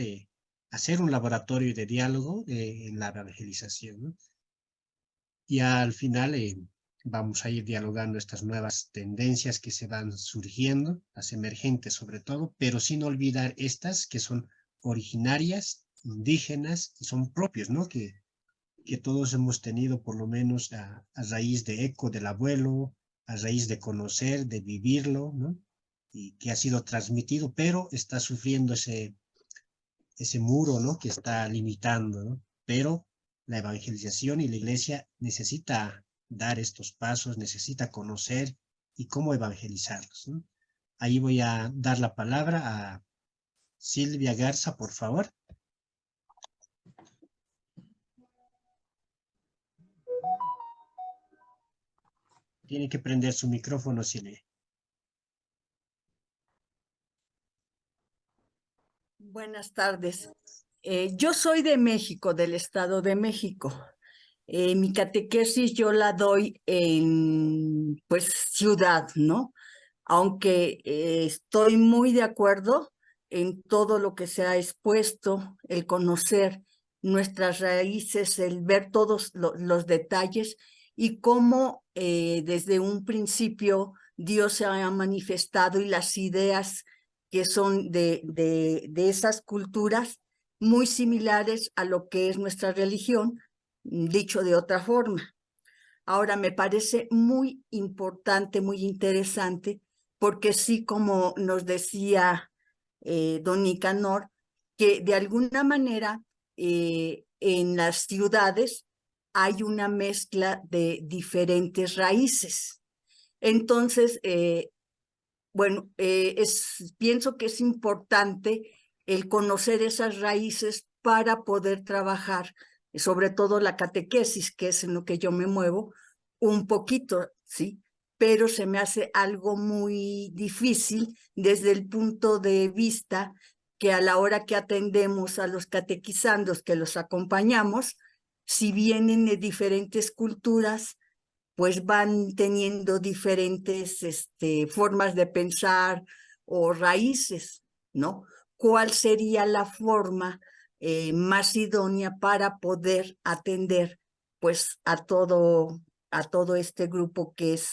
hacer un laboratorio de diálogo en la evangelización, ¿no? Y al final vamos a ir dialogando estas nuevas tendencias que se van surgiendo, las emergentes sobre todo, pero sin olvidar estas que son originarias, indígenas, y son propios, ¿no? Que todos hemos tenido por lo menos a raíz de eco del abuelo, a raíz de conocer, de vivirlo, ¿no? Y que ha sido transmitido, pero está sufriendo ese muro, ¿no? Que está limitando, ¿no? Pero la evangelización y la iglesia necesita dar estos pasos, necesita conocer y cómo evangelizarlos, ¿no? Ahí voy a dar la palabra a Silvia Garza, por favor. Tiene que prender su micrófono, Silvia. Buenas tardes. Yo soy de México, del Estado de México. Mi catequesis yo la doy en, pues, ciudad, ¿no? Aunque estoy muy de acuerdo en todo lo que se ha expuesto, el conocer nuestras raíces, el ver todos los detalles y cómo desde un principio Dios se ha manifestado y las ideas que son de esas culturas muy similares a lo que es nuestra religión, dicho de otra forma. Ahora, me parece muy importante, muy interesante, porque sí, como nos decía don Nicanor, que de alguna manera en las ciudades hay una mezcla de diferentes raíces. Entonces, bueno, pienso que es importante el conocer esas raíces para poder trabajar, sobre todo la catequesis, que es en lo que yo me muevo, un poquito, ¿sí? Pero se me hace algo muy difícil desde el punto de vista que a la hora que atendemos a los catequizandos, que los acompañamos, si vienen de diferentes culturas, pues van teniendo diferentes formas de pensar o raíces, ¿no? ¿Cuál sería la forma más idónea para poder atender, pues, a todo este grupo que es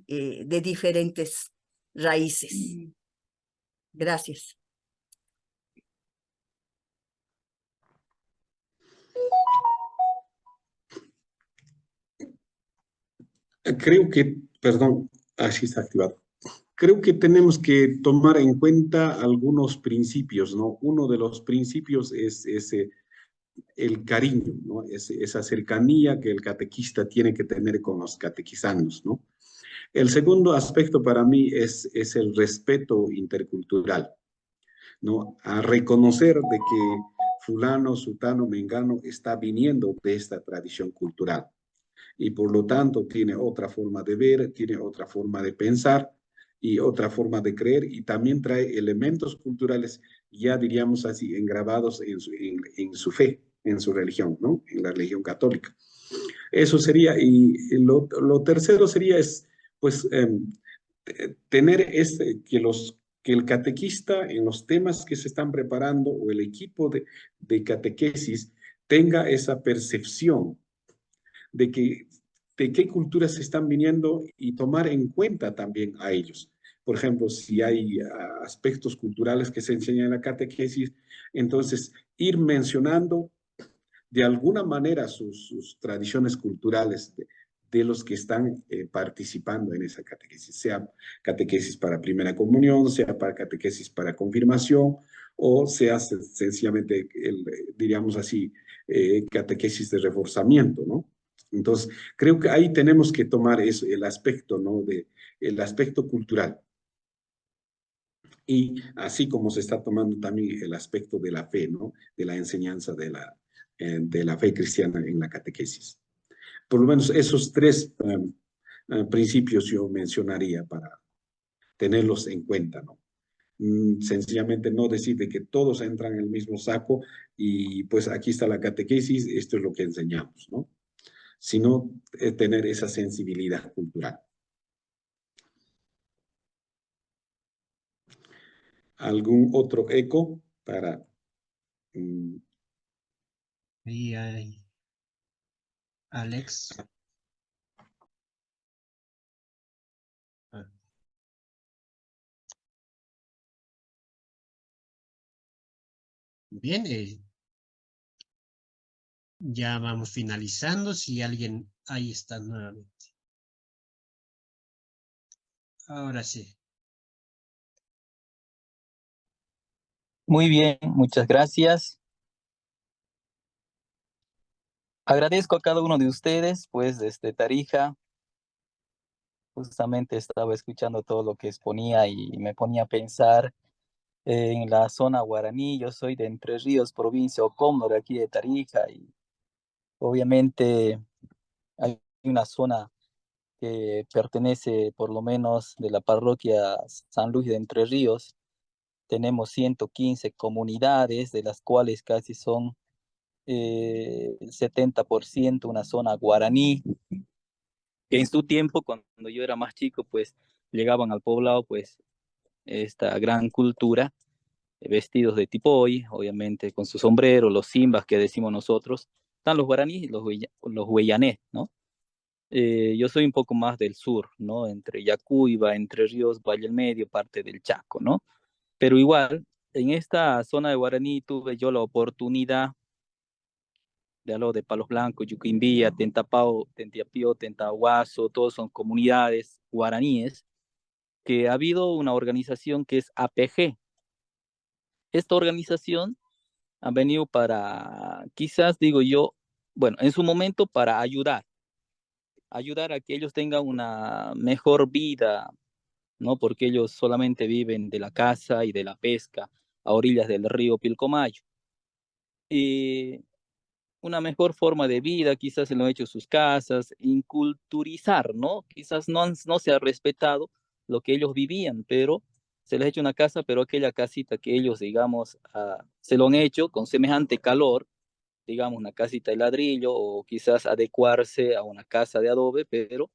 de diferentes raíces? Gracias. Creo que, perdón, así está activado. Creo que tenemos que tomar en cuenta algunos principios, ¿no? Uno de los principios es el cariño, ¿no? Esa cercanía que el catequista tiene que tener con los catequizandos, ¿no? El segundo aspecto para mí es el respeto intercultural, ¿no? A reconocer de que fulano, sutano, mengano está viniendo de esta tradición cultural y por lo tanto tiene otra forma de ver, tiene otra forma de pensar y otra forma de creer y también trae elementos culturales, ya diríamos así, engravados en su fe, en su religión, ¿no? En la religión católica. Eso sería, y lo tercero sería, pues, tener que el catequista en los temas que se están preparando o el equipo de catequesis tenga esa percepción de qué culturas se están viniendo y tomar en cuenta también a ellos. Por ejemplo, si hay aspectos culturales que se enseñan en la catequesis, entonces ir mencionando de alguna manera sus tradiciones culturales de los que están participando en esa catequesis, sea catequesis para primera comunión, sea para catequesis para confirmación, o sea sencillamente, diríamos así, catequesis de reforzamiento, ¿no? Entonces, creo que ahí tenemos que tomar eso, el aspecto, ¿no? El aspecto cultural. Y así como se está tomando también el aspecto de la fe, ¿no? De la enseñanza de la fe cristiana en la catequesis. Por lo menos esos tres principios yo mencionaría para tenerlos en cuenta, ¿no? Sencillamente no decir de que todos entran en el mismo saco, y pues aquí está la catequesis, esto es lo que enseñamos, ¿no? Sino tener esa sensibilidad cultural. ¿Algún otro eco para... Ahí hay Alex. Ah. Bien, ya vamos finalizando. Si alguien, ahí está nuevamente. Ahora sí. Muy bien, muchas gracias. Agradezco a cada uno de ustedes, pues desde Tarija, justamente estaba escuchando todo lo que exponía y me ponía a pensar en la zona guaraní. Yo soy de Entre Ríos, provincia Ocomno, de aquí de Tarija, y obviamente hay una zona que pertenece por lo menos de la parroquia San Luis de Entre Ríos. Tenemos 115 comunidades, de las cuales casi son 70% una zona guaraní, que en su tiempo, cuando yo era más chico, pues llegaban al poblado, pues esta gran cultura, vestidos de tipoy, obviamente con su sombrero, los simbas que decimos nosotros, están los guaraníes y los huellanés, ¿no? Yo soy un poco más del sur, ¿no? Entre Yacuiba, Entre Ríos, Valle del Medio, parte del Chaco, ¿no? Pero igual, en esta zona de guaraní tuve yo la oportunidad de algo de Palos Blancos, Yuquimbía, Tentapao, Tentiapío, Tentahuaso, todos son comunidades guaraníes, que ha habido una organización que es APG. Esta organización ha venido para, quizás digo yo, bueno, en su momento para ayudar a que ellos tengan una mejor vida, ¿no? Porque ellos solamente viven de la caza y de la pesca a orillas del río Pilcomayo. Y una mejor forma de vida, quizás se lo han hecho sus casas, inculturizar, ¿no? Quizás no se ha respetado lo que ellos vivían, pero se les ha hecho una casa, pero aquella casita que ellos, digamos, se lo han hecho con semejante calor, digamos, una casita de ladrillo o quizás adecuarse a una casa de adobe, pero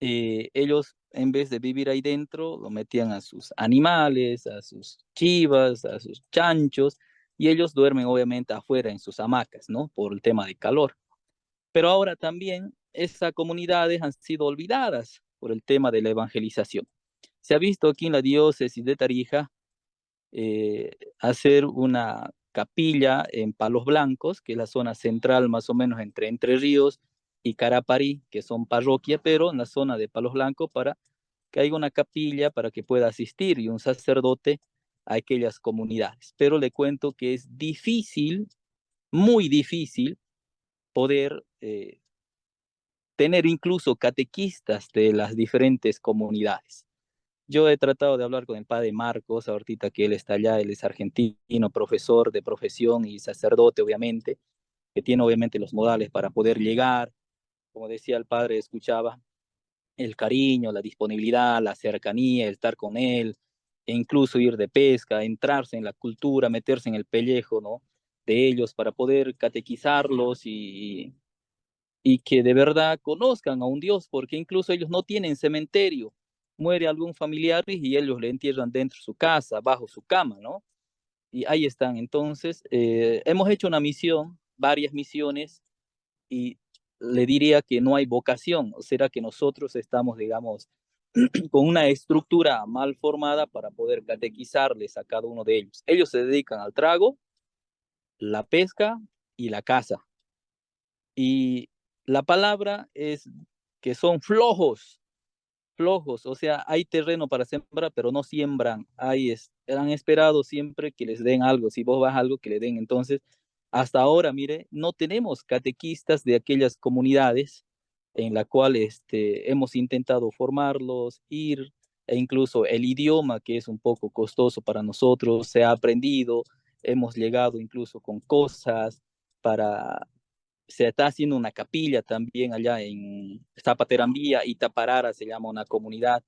ellos en vez de vivir ahí dentro, lo metían a sus animales, a sus chivas, a sus chanchos, y ellos duermen obviamente afuera en sus hamacas, ¿no? Por el tema de calor. Pero ahora también esas comunidades han sido olvidadas por el tema de la evangelización. Se ha visto aquí en la diócesis de Tarija hacer una capilla en Palos Blancos, que es la zona central más o menos entre Entre Ríos y Caraparí, que son parroquia, pero en la zona de Palos Blancos para que haya una capilla para que pueda asistir y un sacerdote a aquellas comunidades. Pero le cuento que es difícil, muy difícil, poder tener incluso catequistas de las diferentes comunidades. Yo he tratado de hablar con el padre Marcos, ahorita que él está allá, él es argentino, profesor de profesión y sacerdote, obviamente, que tiene obviamente los modales para poder llegar. Como decía el padre, escuchaba el cariño, la disponibilidad, la cercanía, el estar con él, e incluso ir de pesca, entrarse en la cultura, meterse en el pellejo, ¿no? De ellos para poder catequizarlos y que de verdad conozcan a un Dios, porque incluso ellos no tienen cementerio. Muere algún familiar y ellos le entierran dentro de su casa, bajo su cama, ¿no? Y ahí están. Entonces, hemos hecho una misión, varias misiones, y le diría que no hay vocación, o será que nosotros estamos, digamos, con una estructura mal formada para poder catequizarles a cada uno de ellos. Ellos se dedican al trago, la pesca y la caza. Y la palabra es que son flojos, flojos, o sea, hay terreno para sembrar, pero no siembran. Han esperado siempre que les den algo, si vos vas algo, que le den. Entonces, hasta ahora, mire, no tenemos catequistas de aquellas comunidades en la cual hemos intentado formarlos, ir, e incluso el idioma, que es un poco costoso para nosotros, se ha aprendido, hemos llegado incluso con cosas para se está haciendo una capilla también allá en Zapaterambía y Taparara se llama una comunidad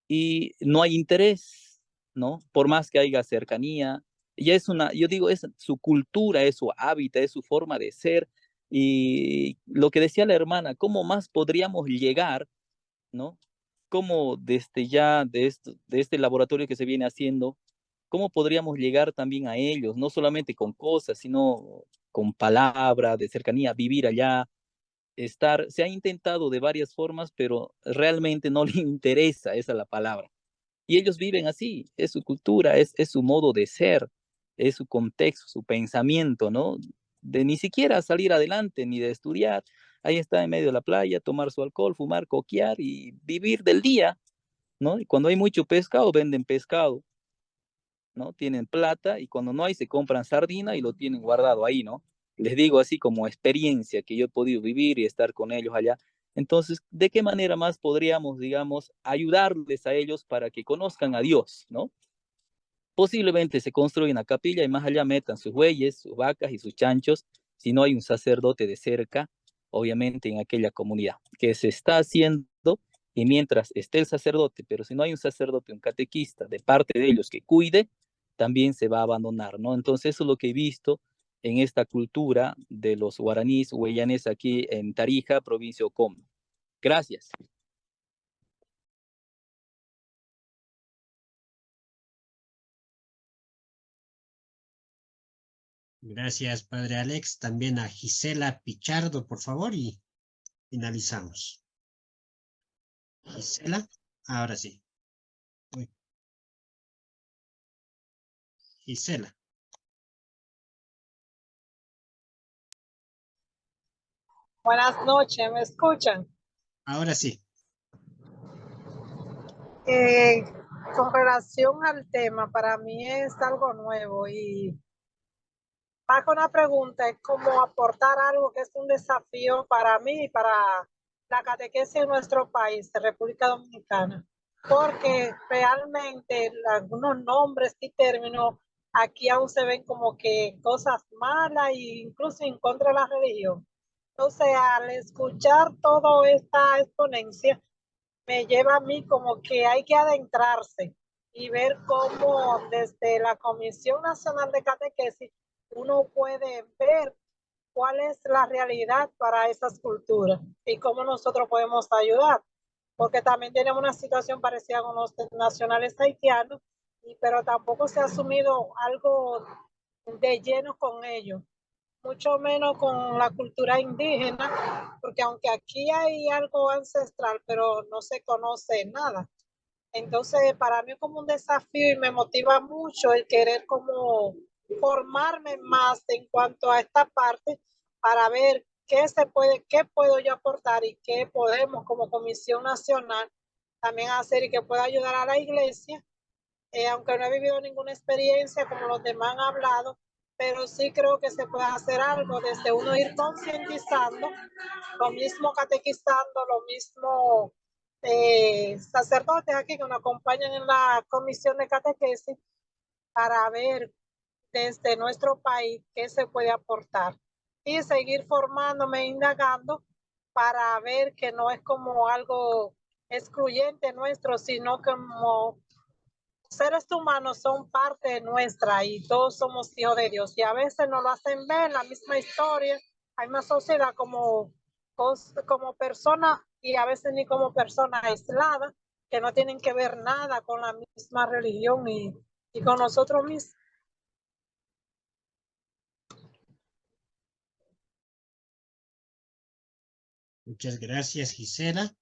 y no hay interés, ¿no? Por más que haya cercanía, ya es una, yo digo, es su cultura, es su hábitat, es su forma de ser. Y lo que decía la hermana, ¿cómo más podríamos llegar, ¿no? ¿Cómo desde ya, de este laboratorio que se viene haciendo, cómo podríamos llegar también a ellos, no solamente con cosas, sino con palabra, de cercanía, vivir allá, estar, se ha intentado de varias formas, pero realmente no le interesa, esa es la palabra. Y ellos viven así, es su cultura, es su modo de ser, es su contexto, su pensamiento, ¿no? De ni siquiera salir adelante, ni de estudiar. Ahí está en medio de la playa, tomar su alcohol, fumar, coquear y vivir del día, ¿no? Y cuando hay mucho pescado, venden pescado, ¿no? Tienen plata y cuando no hay, se compran sardina y lo tienen guardado ahí, ¿no? Les digo así como experiencia que yo he podido vivir y estar con ellos allá. Entonces, ¿de qué manera más podríamos, digamos, ayudarles a ellos para que conozcan a Dios, ¿no? Posiblemente se construye una capilla y más allá metan sus bueyes, sus vacas y sus chanchos, si no hay un sacerdote de cerca, obviamente en aquella comunidad, que se está haciendo, y mientras esté el sacerdote, pero si no hay un sacerdote, un catequista de parte de ellos que cuide, también se va a abandonar, ¿no? Entonces eso es lo que he visto en esta cultura de los guaraníes huellanes aquí en Tarija, provincia de Ocombo. Gracias. Gracias, padre Alex. También a Gisela Pichardo, por favor, y finalizamos. Gisela, ahora sí. Uy. Gisela, Buenas noches, ¿me escuchan? ahora sí. Eh, con relación al tema, para mí es algo nuevo y más que una pregunta, es como aportar algo que es un desafío para mí y para la catequesis en nuestro país, de República Dominicana, porque realmente algunos nombres y términos aquí aún se ven como que cosas malas e incluso en contra de la religión. Entonces, al escuchar toda esta exponencia, me lleva a mí como que hay que adentrarse y ver cómo desde la Comisión Nacional de Catequesis uno puede ver cuál es la realidad para esas culturas y cómo nosotros podemos ayudar, porque también tenemos una situación parecida con los nacionales haitianos, pero tampoco se ha asumido algo de lleno con ellos, mucho menos con la cultura indígena, porque aunque aquí hay algo ancestral, pero no se conoce nada. Entonces, para mí es como un desafío y me motiva mucho el querer como formarme más en cuanto a esta parte para ver qué puedo yo aportar y qué podemos como Comisión Nacional también hacer y que pueda ayudar a la iglesia, aunque no he vivido ninguna experiencia como los demás han hablado, pero sí creo que se puede hacer algo desde uno ir concientizando, lo mismo catequizando, lo mismo sacerdotes aquí que nos acompañan en la comisión de catequesis para ver desde nuestro país qué se puede aportar y seguir formándome, indagando para ver que no es como algo excluyente nuestro, sino como seres humanos son parte nuestra y todos somos hijos de Dios. Y a veces nos lo hacen ver la misma historia. Hay una sociedad como persona y a veces ni como persona aislada, que no tienen que ver nada con la misma religión y con nosotros mismos. Muchas gracias, Gisela.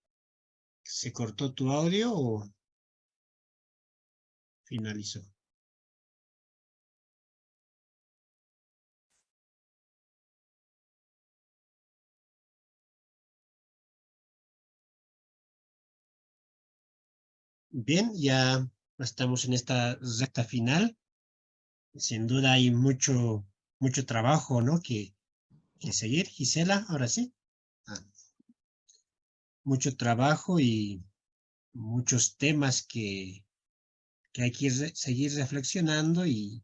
¿Se cortó tu audio o finalizó? Bien, ya estamos en esta recta final. Sin duda hay mucho trabajo, ¿no? que seguir. Gisela, ahora sí. Mucho trabajo y muchos temas que hay que seguir reflexionando y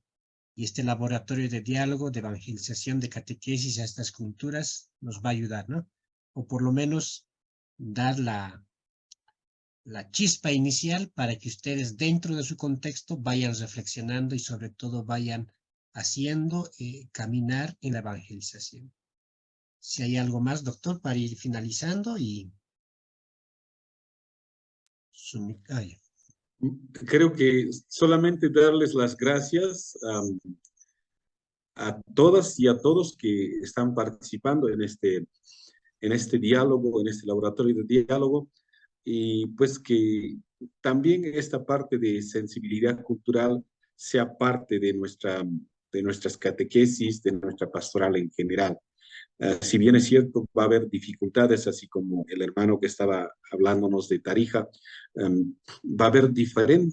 este laboratorio de diálogo, de evangelización, de catequesis a estas culturas nos va a ayudar, ¿no? O por lo menos dar la chispa inicial para que ustedes dentro de su contexto vayan reflexionando y sobre todo vayan haciendo caminar en la evangelización. Si hay algo más, doctor, para ir finalizando y... Creo que solamente darles las gracias a todas y a todos que están participando en este diálogo, en este laboratorio de diálogo, y pues que también esta parte de sensibilidad cultural sea parte de nuestras catequesis, de nuestra pastoral en general. Si bien es cierto, va a haber dificultades, así como el hermano que estaba hablándonos de Tarija, va a haber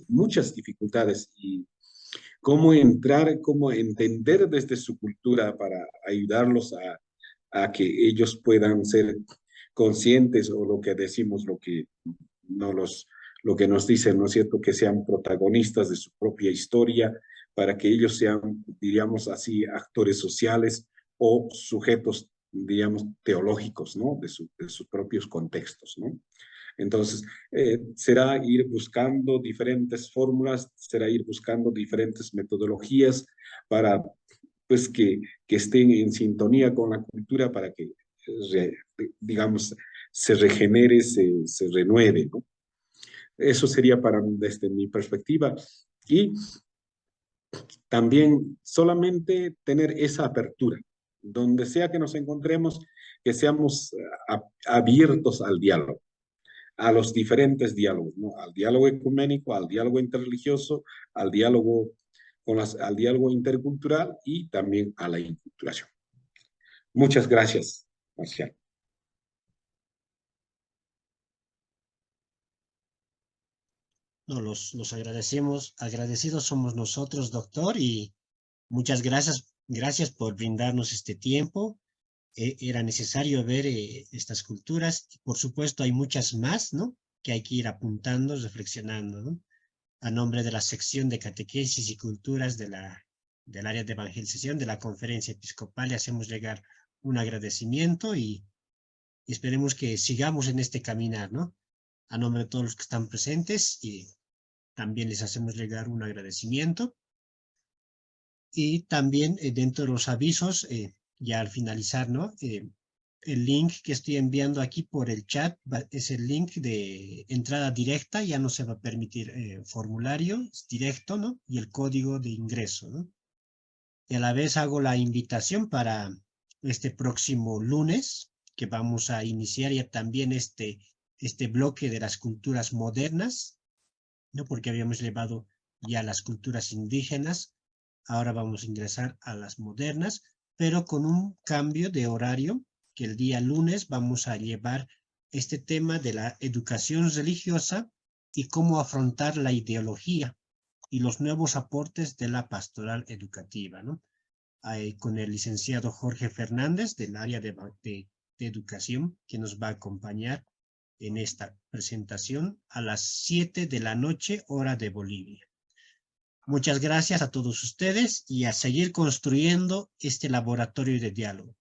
muchas dificultades, y cómo entrar, cómo entender desde su cultura para ayudarlos a que ellos puedan ser conscientes, o lo que decimos, lo que nos dicen, ¿no es cierto?, que sean protagonistas de su propia historia, para que ellos sean, diríamos así, actores sociales o sujetos, diríamos, teológicos, ¿no?, de sus propios contextos, ¿no? Entonces, será ir buscando diferentes fórmulas, será ir buscando diferentes metodologías para, pues, que estén en sintonía con la cultura, para que, digamos, se regenere, se renueve, ¿no? Eso sería desde mi perspectiva. Y también solamente tener esa apertura, donde sea que nos encontremos, que seamos abiertos al diálogo, a los diferentes diálogos, ¿no? Al diálogo ecuménico, al diálogo interreligioso, al diálogo intercultural, y también a la inculturación. Muchas gracias, Marcial. No, los agradecidos somos nosotros, doctor, y muchas gracias por brindarnos este tiempo. Era necesario ver estas culturas. Por supuesto, hay muchas más, ¿no?, que hay que ir apuntando, reflexionando, ¿no? A nombre de la sección de catequesis y culturas del área de evangelización de la Conferencia Episcopal, le hacemos llegar un agradecimiento y esperemos que sigamos en este caminar, ¿no? A nombre de todos los que están presentes, y también les hacemos llegar un agradecimiento. Y también dentro de los avisos, ya al finalizar, ¿no?, el link que estoy enviando aquí por el chat es el link de entrada directa, ya no se va a permitir formulario, es directo, ¿no?, y el código de ingreso, ¿no? Y a la vez hago la invitación para este próximo lunes, que vamos a iniciar ya también este bloque de las culturas modernas, ¿no?, porque habíamos llevado ya las culturas indígenas, ahora vamos a ingresar a las modernas, pero con un cambio de horario, que el día lunes vamos a llevar este tema de la educación religiosa y cómo afrontar la ideología y los nuevos aportes de la pastoral educativa, ¿no? Con el licenciado Jorge Fernández del área de educación, que nos va a acompañar en esta presentación a las 7 de la noche, hora de Bolivia. Muchas gracias a todos ustedes y a seguir construyendo este laboratorio de diálogo.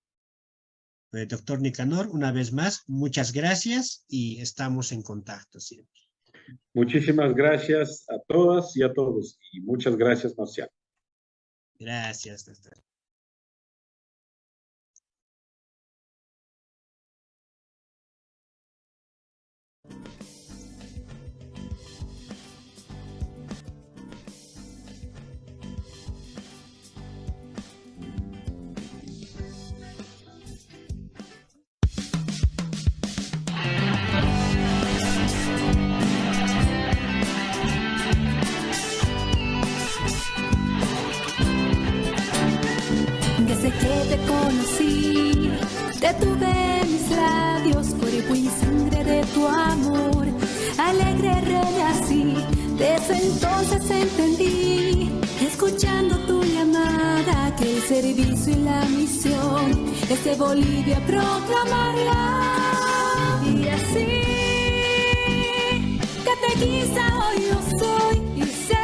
Doctor Nicanor, una vez más, muchas gracias y estamos en contacto siempre. Muchísimas gracias a todas y a todos, y muchas gracias, Marcial. Gracias, doctor. Desde que te conocí, detuve mis labios, cuerpo y sangre de tu amor. Alegre renací, desde entonces entendí, escuchando tu llamada, que el servicio y la misión es de Bolivia proclamarla. Y así, catequista hoy yo soy, y ser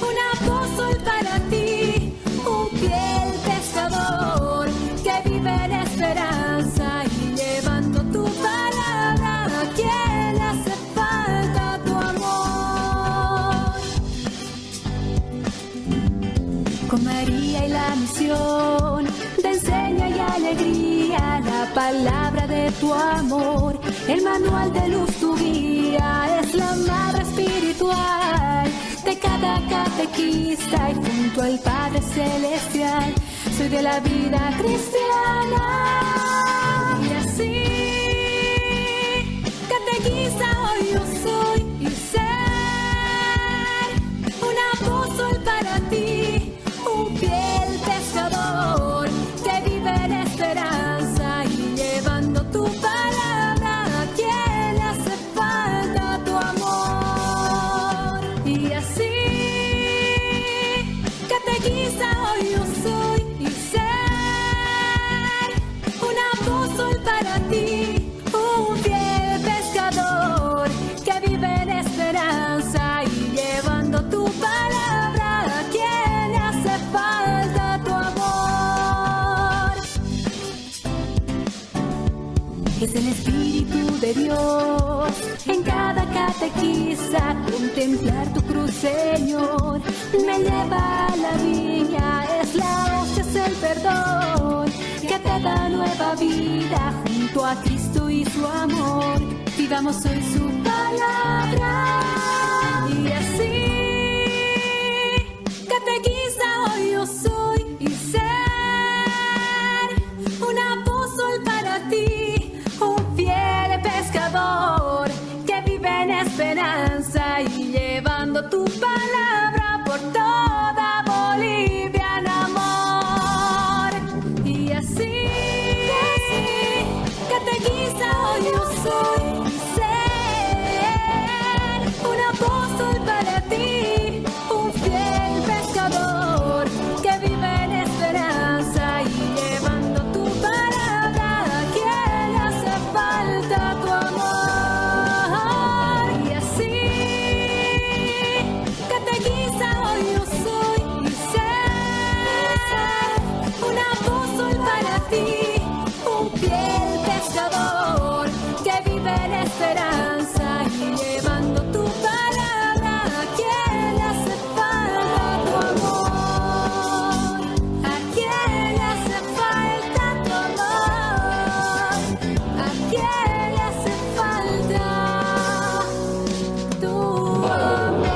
un apóstol para ti, un fiel pescador que vive en esperanza y llevando tu palabra a quien hace falta tu amor. palabra de tu amor, el manual de luz tu guía, es la madre espiritual de cada catequista y junto al Padre Celestial, soy de la vida cristiana. Y así, catequista hoy yo soy y ser un apóstol para ti, un fiel pescador que vive en esperanza y llevando tu palabra a quien le hace falta tu amor. Y así, catequista hoy yo soy y ser un apóstol para ti, un fiel pescador que vive en esperanza y llevando tu palabra a quien le hace falta tu amor. Es el Espíritu de Dios en cada catequista, contemplar tu cruz, Señor, me lleva a la viña, es la hostia, es el perdón que te da nueva vida junto a Cristo y su amor, vivamos hoy su palabra. Y así, catequista hoy yo soy y ser un apóstol para ti, un fiel pescador que vive en esperanza y llevando tu palabra por toda Bolivia en amor. Y así, catequista hoy yo soy y ser un apóstol para ti, un fiel pescador que vive en esperanza y llevando tu palabra a quien le hace falta tu amor. Y así, catequista hoy yo soy y ser un apóstol para ti, un fiel pescador que vive en esperanza y llevando tu palabra a quien le hace falta tu amor, a quien le hace falta tu amor, a quien le hace falta tu amor.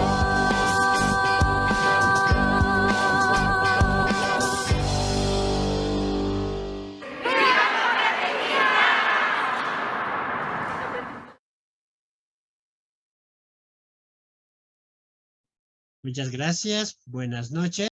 Muchas gracias. Buenas noches.